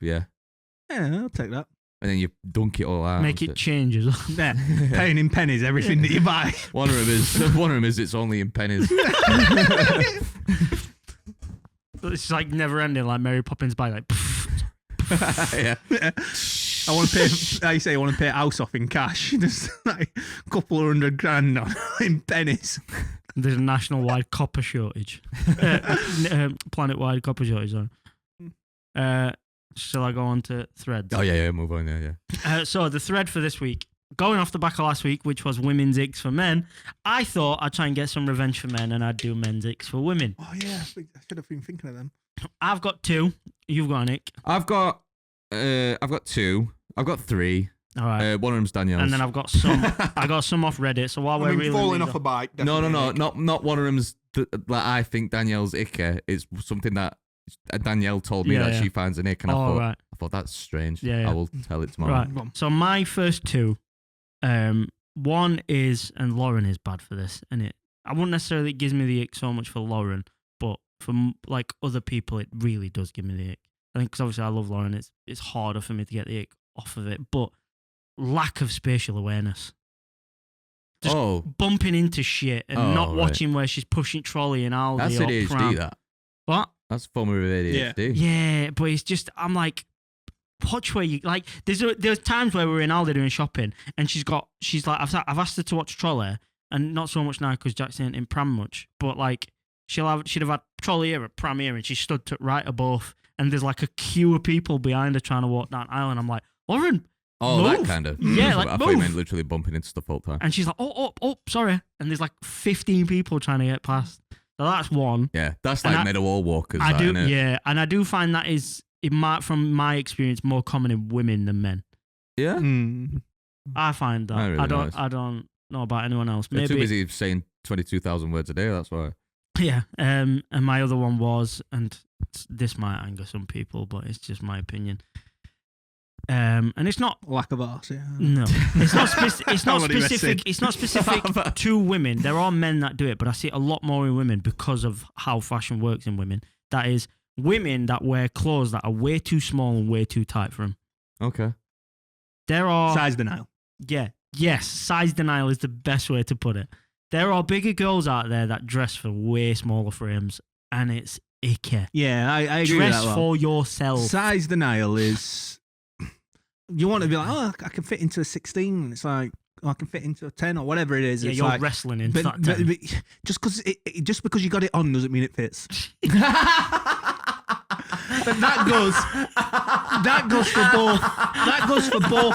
Yeah. Yeah, I'll take that. And then you dunk it all out. Make it change as well. Yeah, paying in pennies everything that you buy. One of them is it's only in pennies. It's like never ending, like Mary Poppins by like. Yeah. I want to pay. I say I want to pay a house off in cash. Just like a couple of $100,000 on in pennies. There's a national-wide copper shortage. Planet-wide copper shortage. Sorry. Shall I go on to threads? Oh yeah, move on. Yeah. So the thread for this week, going off the back of last week, which was women's Icks for men, I thought I'd try and get some revenge for men and I'd do men's Icks for women. Oh yeah, I should have been thinking of them. I've got two. You've got an ick. I've got 2. I've got 3. All right. One of them's Danielle's. And then I've got some. I got some off Reddit. So while we're really falling off a bike. No, definitely. not one of them's. Like I think Danielle's icky. It's something that Danielle told me that she finds an ick, and I thought that's strange. Yeah. I will tell it tomorrow. Right. So my first 2, one is, and Lauren is bad for this, and I wouldn't necessarily it gives me the ick so much for Lauren, but for like other people, it really does give me the ick. I think because obviously I love Lauren, it's harder for me to get the ick off of it, but lack of spatial awareness. Just bumping into shit and not watching where she's pushing trolley and Aldi. That's ADHD. Pram. That. What? That's a form of ADHD. Yeah, but it's just I'm like, watch where you like. There's times where we're in Aldi doing shopping and she's like I've asked her to watch trolley and not so much now because Jack's ain't in pram much, but like she'd have had trolley here, a pram here, and she stood to right above, and there's like a queue of people behind her trying to walk down aisle, and I'm like, Lauren. Oh, move. that kind of. Yeah, like I thought you meant literally bumping into stuff all the time. And she's like, oh, sorry. And there's like 15 people trying to get past. So that's one. Yeah, that's like metal wall walkers. I do, isn't it? yeah, and I do find that is, from my experience, more common in women than men. Yeah, I find that. I don't know about anyone else. They're Maybe too busy saying 22,000 words a day. That's why. Yeah. And my other one was, and this might anger some people, but it's just my opinion. And it's not lack of arse. Yeah. No, it's not. It's not specific. It's not specific to women. There are men that do it, but I see it a lot more in women because of how fashion works in women. That is, women that wear clothes that are way too small and way too tight for them. Okay. There are size denial. Yeah. Yes, size denial is the best way to put it. There are bigger girls out there that dress for way smaller frames, and it's icky. Yeah, I agree with that. Dress for yourself. Size denial is. You want to be like, oh, I can fit into a 16. And it's like, oh, I can fit into a 10 or whatever it is. Yeah, it's you're like, wrestling into that 10. But just because you got it on doesn't mean it fits. But that goes for both. That goes for both.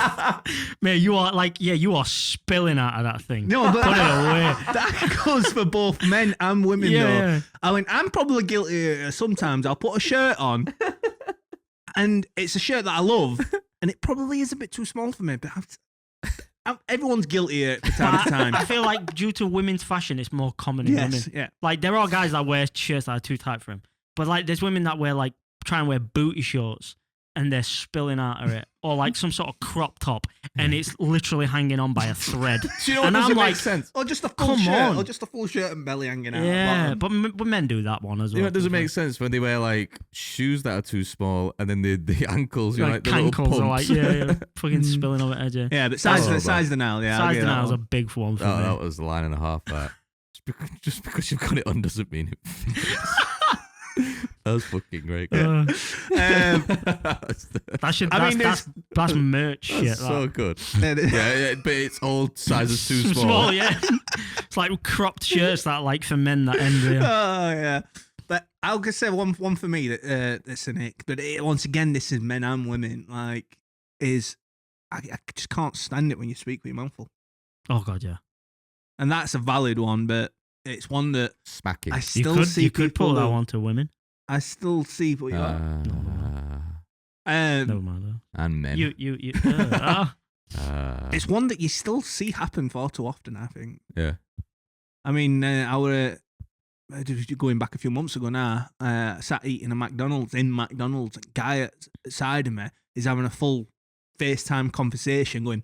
Man, you are spilling out of that thing. No, but put it away. That goes for both men and women. Yeah. Though. I'm probably guilty. Sometimes I'll put a shirt on, and it's a shirt that I love. And it probably is a bit too small for me, but everyone's guilty at the time to time. I feel like due to women's fashion, it's more common in women. Yeah. Like, there are guys that wear shirts that are too tight for them. But, like, there's women that try and wear booty shorts and they're spilling out of it. Or, like, some sort of crop top and it's literally hanging on by a thread. Do you know what doesn't make sense? Or just a full shirt. Or just a full shirt and belly hanging out. Yeah, but men do that one as well. You know, it doesn't make sense when they wear, like, shoes that are too small and then the ankles, you know, like the ankles little are pumps. like, fucking spilling over edge. Yeah, but size denial, yeah. Size denial is a big one for me. That was a line and a half, that. Just because you've got it on doesn't mean it fits. That was fucking great. That's merch shit. That's so good. Yeah, but it's all sizes too small. Yeah. It's like cropped shirts that like for men that end there. Oh yeah. But I'll just say one for me that's an ick. But once again, this is men and women. Like, I just can't stand it when you speak with your mouth full. Oh god, yeah. And that's a valid one, but it's one that smacking. I still see you could pull that one to women. I still see what you are. No matter. And men. It's one that you still see happen far too often, I think. Yeah. I mean, going back a few months ago now, sat eating in McDonald's. A guy outside of me is having a full FaceTime conversation going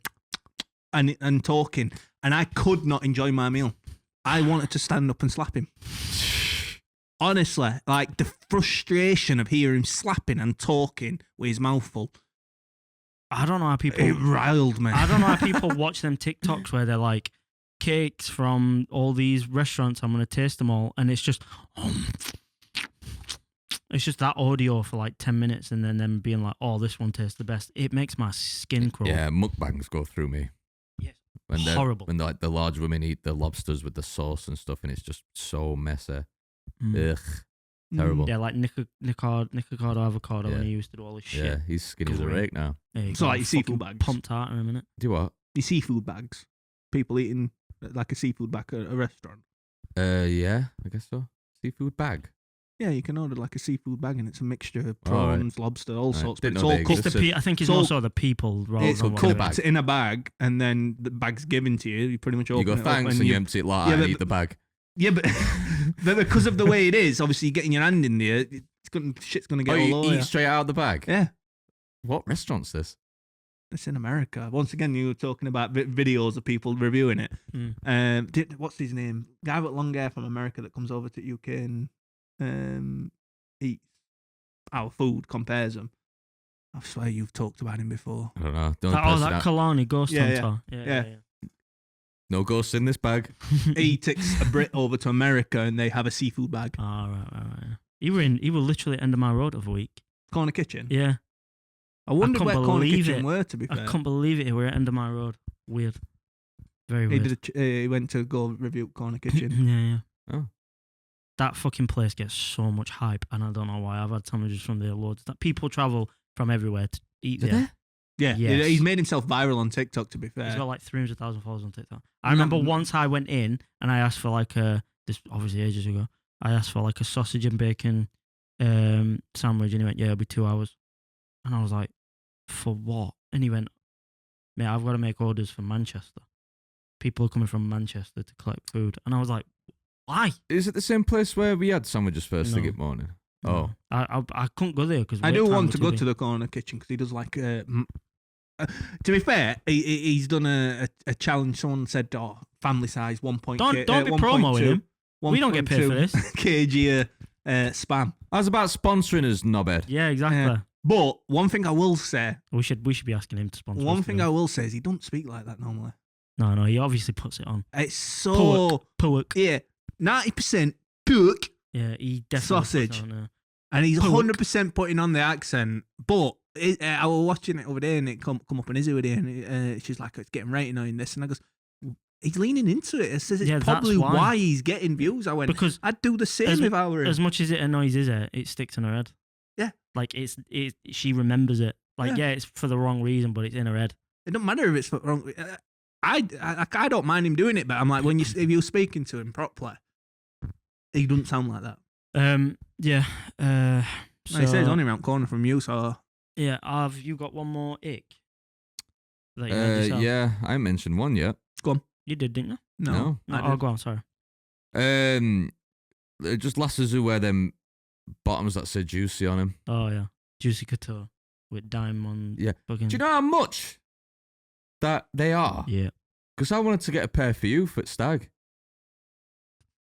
and talking, and I could not enjoy my meal. I wanted to stand up and slap him. Honestly, like the frustration of hearing him slapping and talking with his mouth full. I don't know how people... It riled me. I don't know how people watch them TikToks where they're like, cakes from all these restaurants, I'm going to taste them all. And it's just... It's just that audio for like 10 minutes and then them being like, oh, this one tastes the best. It makes my skin crawl. Yeah, mukbangs go through me. Yes. Horrible. When the large women eat the lobsters with the sauce and stuff and it's just so messy. Ugh. Terrible. Yeah, like Nicocado Avocado when he used to do all this shit. Yeah, he's skinny as a rake now. So like your seafood bags. Pumped out in a minute. Do what? Your seafood bags. People eating like a seafood bag at a restaurant. Yeah, I guess so. Seafood bag. Yeah, you can order like a seafood bag, and it's a mixture of Oh, right. prawns, lobster, all Right. sorts. But Didn't it's know all they cooked. It's existed. I think it's So- more so the people rather It's than what it cooked is. in a bag, and then the bag's given to you. You pretty much open You go, it up thanks, and you empty it like Yeah, and but- eat the bag. Yeah, but, but because of the way it is, obviously, you're getting your hand in there, shit's gonna get Oh, you all over. eat you. straight out of the bag? Yeah. What restaurant's this? It's in America. Once again, you were talking about videos of people reviewing it. What's his name? Guy with long hair from America that comes over to UK and eats our food, compares them. I swear you've talked about him before. I don't know. The only Oh, person that Kalani Ghost Yeah, Hunter. yeah. no ghosts in this bag. He takes a Brit over to America and they have a seafood bag. Oh, right. He were literally end of my road of a week. Corner Kitchen. Yeah. I wondered couldn't where Corner believe Kitchen it. were, to be fair. I couldn't believe it. He were at end of my road. Weird. Very He, weird. he went to go review Corner Kitchen. yeah. Oh. That fucking place gets so much hype, and I don't know why. I've had sandwiches from there loads. That people travel from everywhere to eat Did there. Yeah, Yes. he's made himself viral on TikTok, to be fair. He's got like 300,000 followers on TikTok. I remember once I went in and I asked for like this obviously ages ago. I asked for like a sausage and bacon sandwich, and he went, "Yeah, it'll be 2 hours." And I was like, "For what?" And he went, "Mate, I've got to make orders from Manchester. People are coming from Manchester to collect food." And I was like, "Why?" Is it the same place where we had sandwiches first thing No. in the morning? No. Oh. I couldn't go there because I do want to go to the Corner Kitchen because he does like. To be fair, he's done a challenge. Someone said, "Oh, family size 1.2." Don't be promoting him. We don't get paid for this. kg spam. I was about sponsoring us, knobhead. Yeah, exactly. Yeah. But one thing I will say, We should be asking him to sponsor. one us, thing to be I honest. will say is he don't speak like that normally. No, he obviously puts it on. It's so Pork. yeah, 90% pork, Yeah, he definitely Sausage. puts it on, and he's Pork. 100% putting on the accent. But I was watching it over there, and it come up on Izzy with it, and she's like, "It's getting right annoying this," and I goes, "He's leaning into it." It says it's Yeah, that's probably why. why he's getting views. I went, Because I'd do the same as- if I were him. as much as it annoys Izzy, it sticks in her head. Yeah. Like she remembers it. Like Yeah. it's for the wrong reason, but it's in her head. It don't matter if it's wrong. I don't mind him doing it, but I'm like, if you're speaking to him properly, he doesn't sound like that. Yeah. So, Like I said, he's only around the corner from you, so yeah. Have you got one more ick? That you made yourself? Yeah, I mentioned one yet. You did, didn't you? no. No, I did. go on. Sorry. Just lasses who wear them bottoms that say juicy on them. Oh yeah, Juicy Couture with diamond. Yeah. Fucking, Do you know how much that they are? Yeah. Because I wanted to get a pair for you for Stag.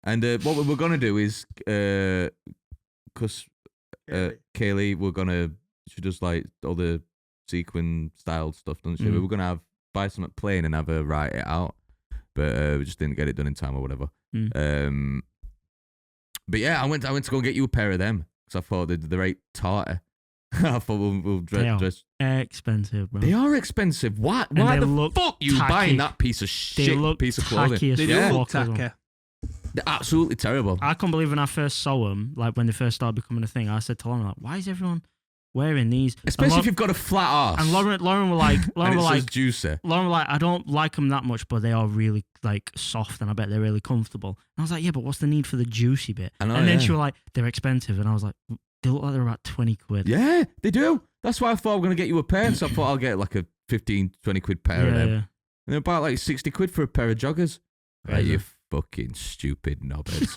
And what we were going to do is, because Kaylee, she does like all the sequin style stuff, doesn't she? Mm. We were going to buy something plain and have her write it out. But we just didn't get it done in time or whatever. Mm. But yeah, I went to go get you a pair of them because I thought they're right tarty. I thought we'll They are. dress. Expensive, bro. They are expensive. Why they the look fuck you tacky. buying that piece of They shit look piece of clothing? tacky as They Yeah. do look fuck as well. tacky. They're absolutely terrible. I can't believe when I first saw them, like when they first started becoming a thing, I said to Lauren, like, why is everyone wearing these? Especially if you've got a flat ass. And Lauren were like, and it says like, juicy. Lauren were like, I don't like them that much, but they are really like soft, and I bet they're really comfortable. And I was like, yeah, but what's the need for the juicy bit? I know, and then yeah. she was like, they're expensive, and I was like, they look like they're about 20 quid. Yeah, they do. That's why I thought I was going to get you a pair. So I thought I'll get like a 15, 20 quid pair of them. yeah. And they're about like 60 quid for a pair of joggers. Right, Crazy. you fucking stupid knobheads.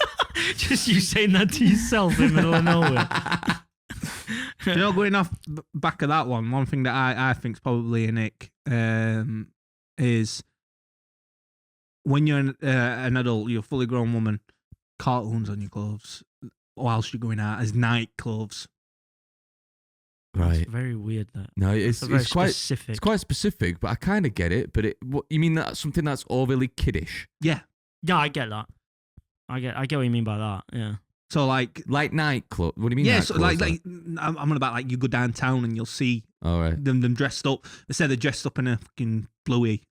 Just you saying that to yourself in the middle of nowhere. Do you know, going off back of that one thing that I think's probably a nick is when you're an adult, you're a fully grown woman, cartoons on your clothes whilst you're going out as night clothes. Right. It's very weird that. No, it's very quite specific. it's quite specific, but I kind of get it. But what you mean that's something that's overly kiddish, Yeah. Yeah, I get that. I get what you mean by that. Yeah. So like, like night club. What do you mean? yeah, night so clothes, like I'm on about like you go downtown and you'll see all right. them dressed up. They say they're dressed up in a fucking bluey.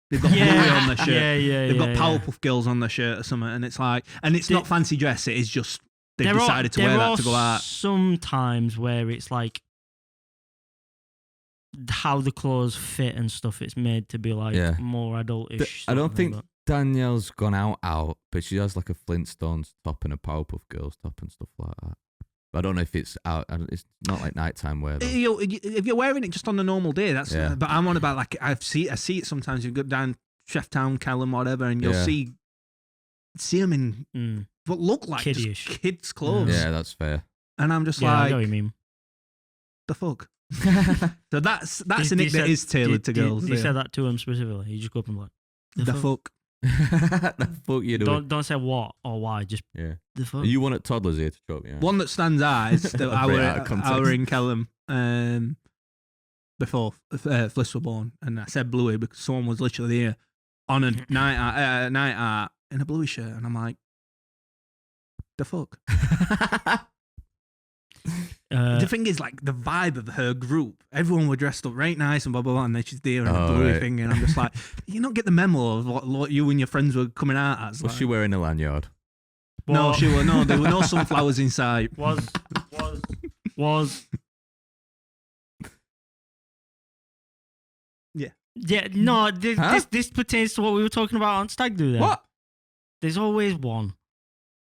They've got bluey on their shirt. Yeah. They've got Powerpuff Girls on their shirt or something, and it's like, and it's not fancy dress. It is just they've decided to wear that to go out. Sometimes where it's like how the clothes fit and stuff. It's made to be like Yeah. more adultish. I don't sort of think thing, Danielle's gone out, but she has like a Flintstones top and a Powerpuff Girls top and stuff like that. I don't know if it's out. It's not like nighttime wear. Though. If you're wearing it just on a normal day, that's. Yeah. But I'm on about like I see it sometimes. You go down Cheftown, Kellam, whatever, and you'll see them in what look like Kiddish. just kids' clothes. Yeah, that's fair. And I'm just I like, know what you mean. the fuck. So that's a nick that is tailored to girls. You said that to him specifically. You just go up and be like, the fuck. The fuck you doing? Don't say what or why. Just Yeah. the fuck. Are you one at toddlers here to choke me out? One that stands out is that Very out of context. I were in Kellam before Fliss were born, and I said Bluey because someone was literally here on a night out in a Bluey shirt, and I'm like, the fuck. The thing is, like, the vibe of her group, everyone were dressed up right nice and blah, blah, blah, and then she's there in a Bluey thing, and I'm just like, you don't get the memo of what you and your friends were coming out as. Was like, she wearing a lanyard? no, there were no sunflowers in sight. Was. Yeah, no, this pertains to what we were talking about on Stag Do then. What? There's always one.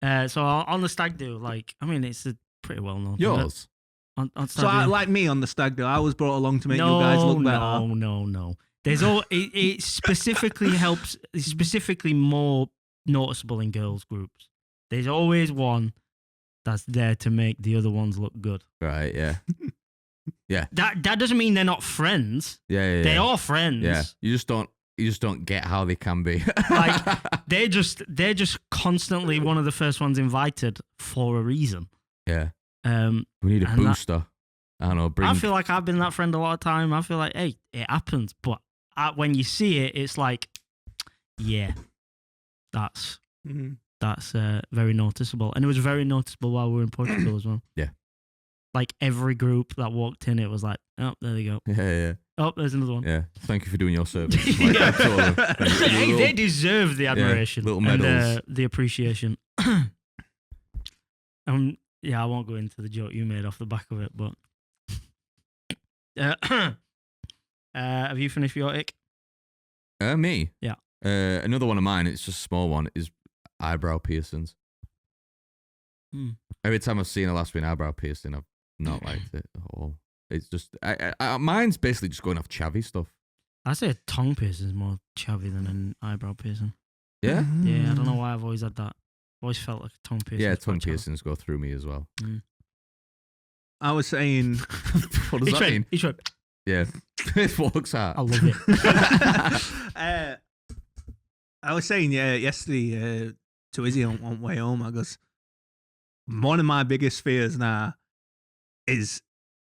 So on the Stag Do, like, I mean, it's a pretty well known. Yours? On Stag So, Do. like me on the Stag Do, I was brought along to make you guys look better. No. There's it specifically helps. It's specifically more noticeable in girls' groups. There's always one that's there to make the other ones look good. Right, yeah. Yeah. That doesn't mean they're not friends. Yeah. They are friends. Yeah. You just don't get how they can be. Like they're just constantly one of the first ones invited for a reason. Yeah. We need a booster. I don't know. I feel like I've been that friend a lot of time. I feel like, hey, it happens, but when you see it, it's like, yeah, that's very noticeable, and it was very noticeable while we were in Portugal as well. Yeah. Like every group that walked in, it was like, oh, there they go. Yeah. Oh, there's another one. Yeah. Thank you for doing your service. Hey, they deserve the admiration, little medals, and the appreciation. Yeah, I won't go into the joke you made off the back of it, but have you finished your ick? Me? Yeah. Another one of mine, it's just a small one, is eyebrow piercings. Every time I've seen a last week eyebrow piercing, I've not liked it at all. It's just, mine's basically just going off chavvy stuff. I say a tongue piercing is more chavvy than an eyebrow piercing. Yeah? Yeah, I don't know why I've always had that. I've always felt like a tongue piercing. Yeah, tongue piercings go through me as well. I was saying... What does that mean? Each one. Yeah. It walks out. I love it. I was saying, yesterday to Izzy on way home, I goes, one of my biggest fears now is,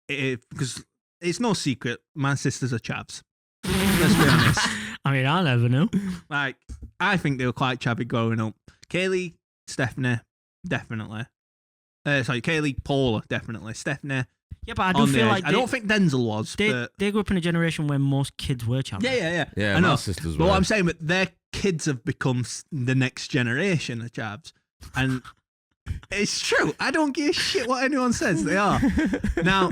because it's no secret, my sisters are chavs. Let's be honest. I mean, I never knew. Like, I think they were quite chavvy growing up. Kaylee, Stephanie, definitely. Kaylee, Paula, definitely. Stephanie. Yeah, but I do feel like I don't think Denzel was. They grew up in a generation where most kids were chavvy. Yeah. Yeah, I know. my sisters were. But what I'm saying, but their kids have become the next generation of chavs. And it's true. I don't give a shit what anyone says. They are. Now,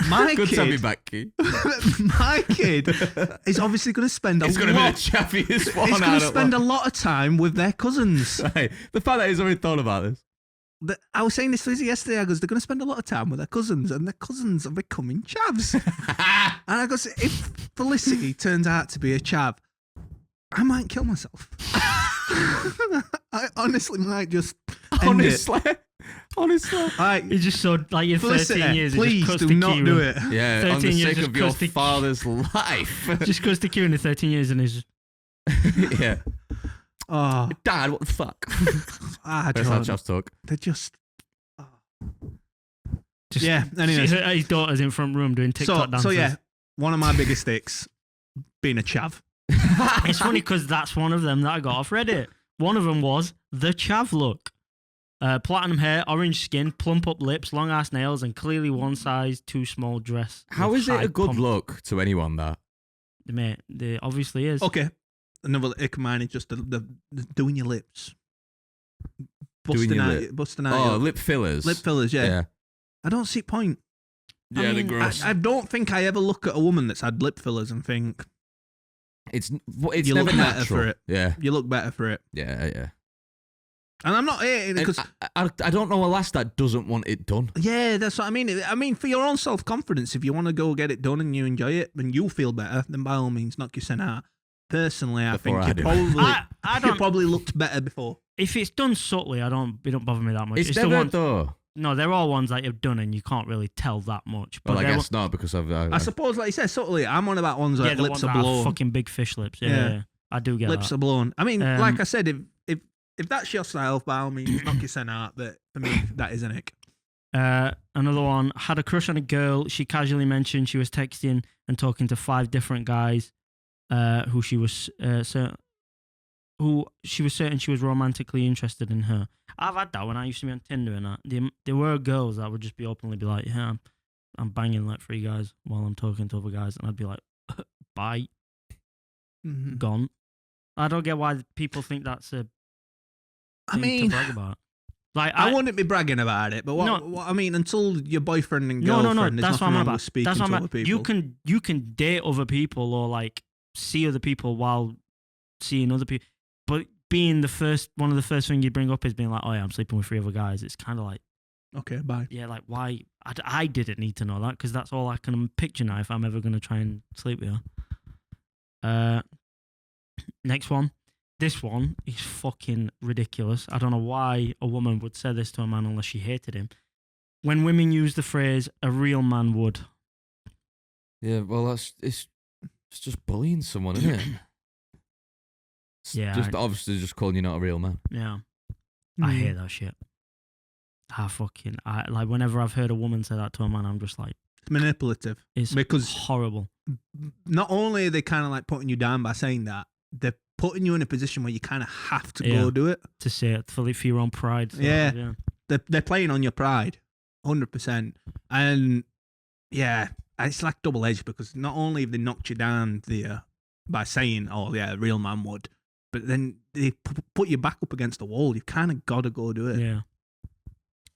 my Good kid... to have you back, Key. My kid is obviously going to spend a lot... It's going to be the chaffiest one. He's going to spend a lot of time with their cousins. Right. The fact that he's already thought about this. I was saying this to Izzy yesterday. I goes, they're going to spend a lot of time with their cousins, and their cousins are becoming chavs. And I goes, if Felicity turns out to be a chav, I might kill myself. I honestly might just end it. Honestly. You just saw, like, in 13 years, please do not do it. Yeah, on the sake of your father's life. Just goes to Q in 13 years and is just... Yeah. Oh, Dad, what the fuck? That's how chavs talk. They're just... Just yeah, anyways. His daughter's in front room doing TikTok dances. So yeah, one of my biggest sticks, being a chav. It's funny because that's one of them that I got off Reddit. One of them was the chav look. Platinum hair, orange skin, plump up lips, long ass nails, and clearly one size too small dress. How is it a good look to anyone, that? Mate, there obviously is. Okay. Another ick of mine is just the doing your lips. Busting out. Oh, lip fillers. Lip fillers, yeah. I don't see point. Yeah, they're gross. I don't think I ever look at a woman that's had lip fillers and think it's you never look natural. better for it. Yeah, you look better for it. Yeah. And I'm not hating because I don't know a lass that doesn't want it done. yeah, that's what I mean. I mean, for your own self-confidence, if you want to go get it done and you enjoy it and you feel better, then by all means, knock yourself out. Personally, I think you probably looked better before. If it's done subtly, it don't bother me that much. It's never though. No, they're all ones that you've done and you can't really tell that much. But Well, I guess not because I suppose, like you said, subtly, I'm on about ones that the lips ones are that blown. have fucking big fish lips. Yeah. I do get Lips that. are blown. I mean, like I said, if that's your style, by all means, knock yourself out. But for me, that is an ick. Another one, had a crush on a girl. She casually mentioned she was texting and talking to 5 different guys who she was certain she was romantically interested in her. I've had that when I used to be on Tinder and that. There were girls that would just be openly be like, yeah, I'm banging like 3 guys while I'm talking to other guys. And I'd be like, bye. Mm-hmm. Gone. I don't get why people think that's a thing to brag about. Like I wouldn't be bragging about it, but what I mean, until your boyfriend and girlfriend, that's nothing wrong with speaking to other people. You can date other people or like see other people while seeing other people, but being one of the first things you bring up is being like, oh yeah, I'm sleeping with 3 other guys. It's kind of like, okay, bye. Yeah, like why? I didn't need to know that because that's all I can picture now if I'm ever going to try and sleep with her. Next one. This one is fucking ridiculous. I don't know why a woman would say this to a man unless she hated him. When women use the phrase, a real man would. Yeah, well, it's just bullying someone, isn't it? Yeah. Obviously just calling you not a real man. Yeah. I hate that shit. Like whenever I've heard a woman say that to a man, I'm just like... It's manipulative. It's because horrible. Not only are they kind of like putting you down by saying that, they're putting you in a position where you kind of have to go do it. To say it for your own pride. So, yeah. They're playing on your pride, 100%. And yeah, it's like double-edged because not only have they knocked you down by saying, oh yeah, a real man would, but then they put you back up against the wall. You've kind of got to go do it. Yeah.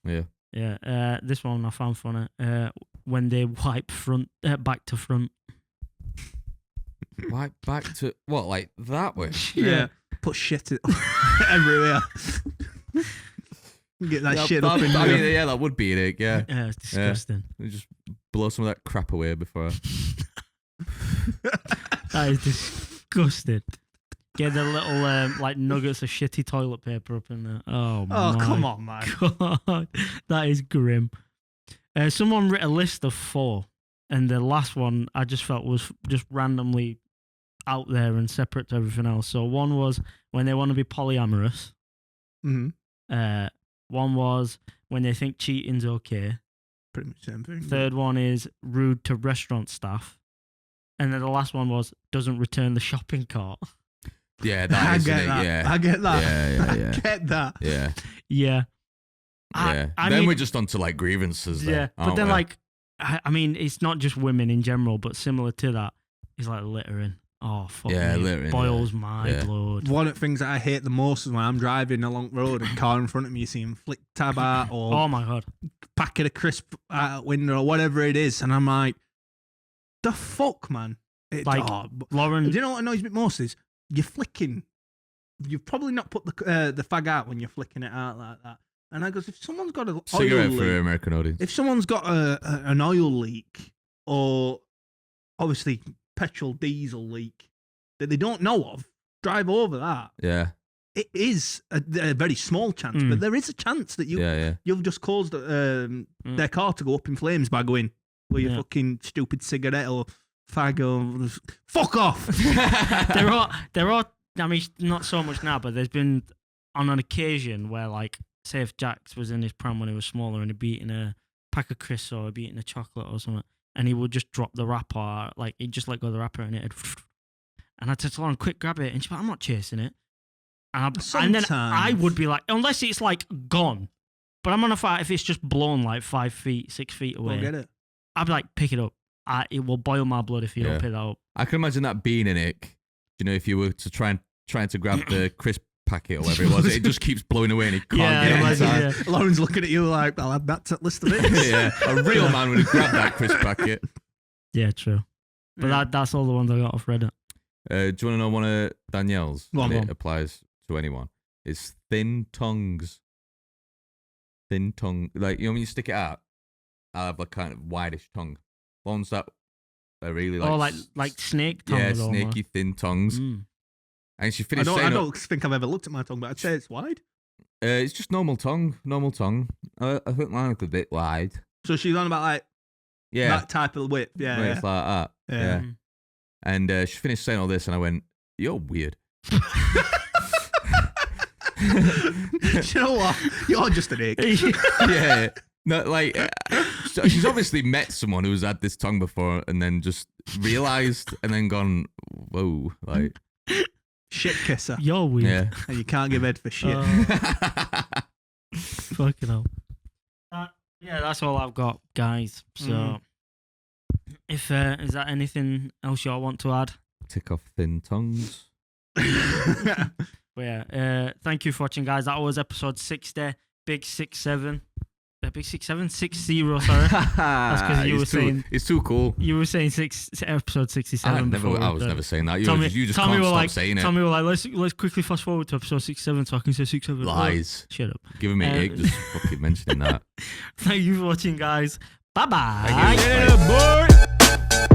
Yeah. Yeah. This one I found funny. When they wipe back to front. Wipe back to what, like that way? Yeah. Put shit everywhere. Get that shit up in there. Yeah, that would be it. Yeah. Yeah, it's disgusting. Yeah. Just blow some of that crap away before. That is disgusting. Get the little like nuggets of shitty toilet paper up in there. Oh come on, man. God, that is grim. Someone wrote a list of 4, and the last one I just felt was just randomly out there and separate to everything else. So one was when they want to be polyamorous. Mm-hmm. One was when they think cheating's okay. Pretty much the same thing. Third one is rude to restaurant staff. And then the last one was doesn't return the shopping cart. Yeah, that is it. Yeah. I get that. Yeah. I get that. Yeah. Yeah. Then we're just onto like grievances. Yeah. But then like, I mean, it's not just women in general, but similar to that, it's like littering. Oh, fuck me. Littering. Boils my blood. One of the things that I hate the most is when I'm driving along the road and car in front of me, you see him flick tab out or oh my God, packet of crisp out window or whatever it is. And I'm like, the fuck, man? Lauren. Do you know what annoys me most is you're flicking. You've probably not put the fag out when you're flicking it out like that. And I goes, if someone's got a cigarette for American audience. If someone's got an oil leak or obviously petrol diesel leak that they don't know of, drive over that. Yeah. It is a very small chance, but there is a chance that you've just caused their car to go up in flames by going with your fucking stupid cigarette or fag or fuck off. there are. I mean, not so much now, but there's been on an occasion where, like, say if Jax was in his pram when he was smaller and he'd be eating a pack of crisps or he'd be eating a chocolate or something, and he would just drop the wrapper, like he'd just let go of the wrapper and and I'd say to Lauren, quick, grab it, and she'd be like, I'm not chasing it. And then I would be like, unless it's like gone, but I'm on a fight if it's just blown like 5 feet, 6 feet away. Go get it. I'd be like, pick it up. It will boil my blood if you don't pick that up. I can imagine that being an ick. You know, if you were to trying to grab the crisp packet or whatever it was, it just keeps blowing away and he can't get it inside. Yeah. Lauren's looking at you like, I'll add that to the list of it. Yeah, a real man would have grabbed that crisp packet. Yeah, true. But that's all the ones I got off Reddit. Do you want to know one of Danielle's? It applies to anyone. is thin tongues. Thin tongue, like when you stick it out, I have like kind of wideish tongue. Ones that are really like snake tongue. Yeah, snaky thin tongues. And she finished saying, I don't think I've ever looked at my tongue, but I'd say it's wide. It's just normal tongue. I think mine's a bit wide. So she's on about like that type of width. Yeah, It's like that. Yeah. And she finished saying all this, and I went, "You're weird." You know what? You're just an ick. Yeah. No, like she's obviously met someone who's had this tongue before, and then just realised, and then gone, "Whoa!" Like shit kisser. You're weird. Yeah. And you can't give head for shit. Fucking hell. Yeah, that's all I've got, guys. So, if is that anything else y'all want to add? Tick off thin tongues. But yeah, thank you for watching, guys. That was episode 60, Big 6-7. Big 6-7? 60, sorry. That's because you were saying... It's too cool. You were saying episode 67 I was never saying that. You just can't stop saying it. Tommy were like, let's quickly fast forward to episode 67 so I can say 67. Lies. Shut up. Giving me an ick just fucking mentioning that. Thank you for watching, guys. Bye-bye. Thank you. Boy.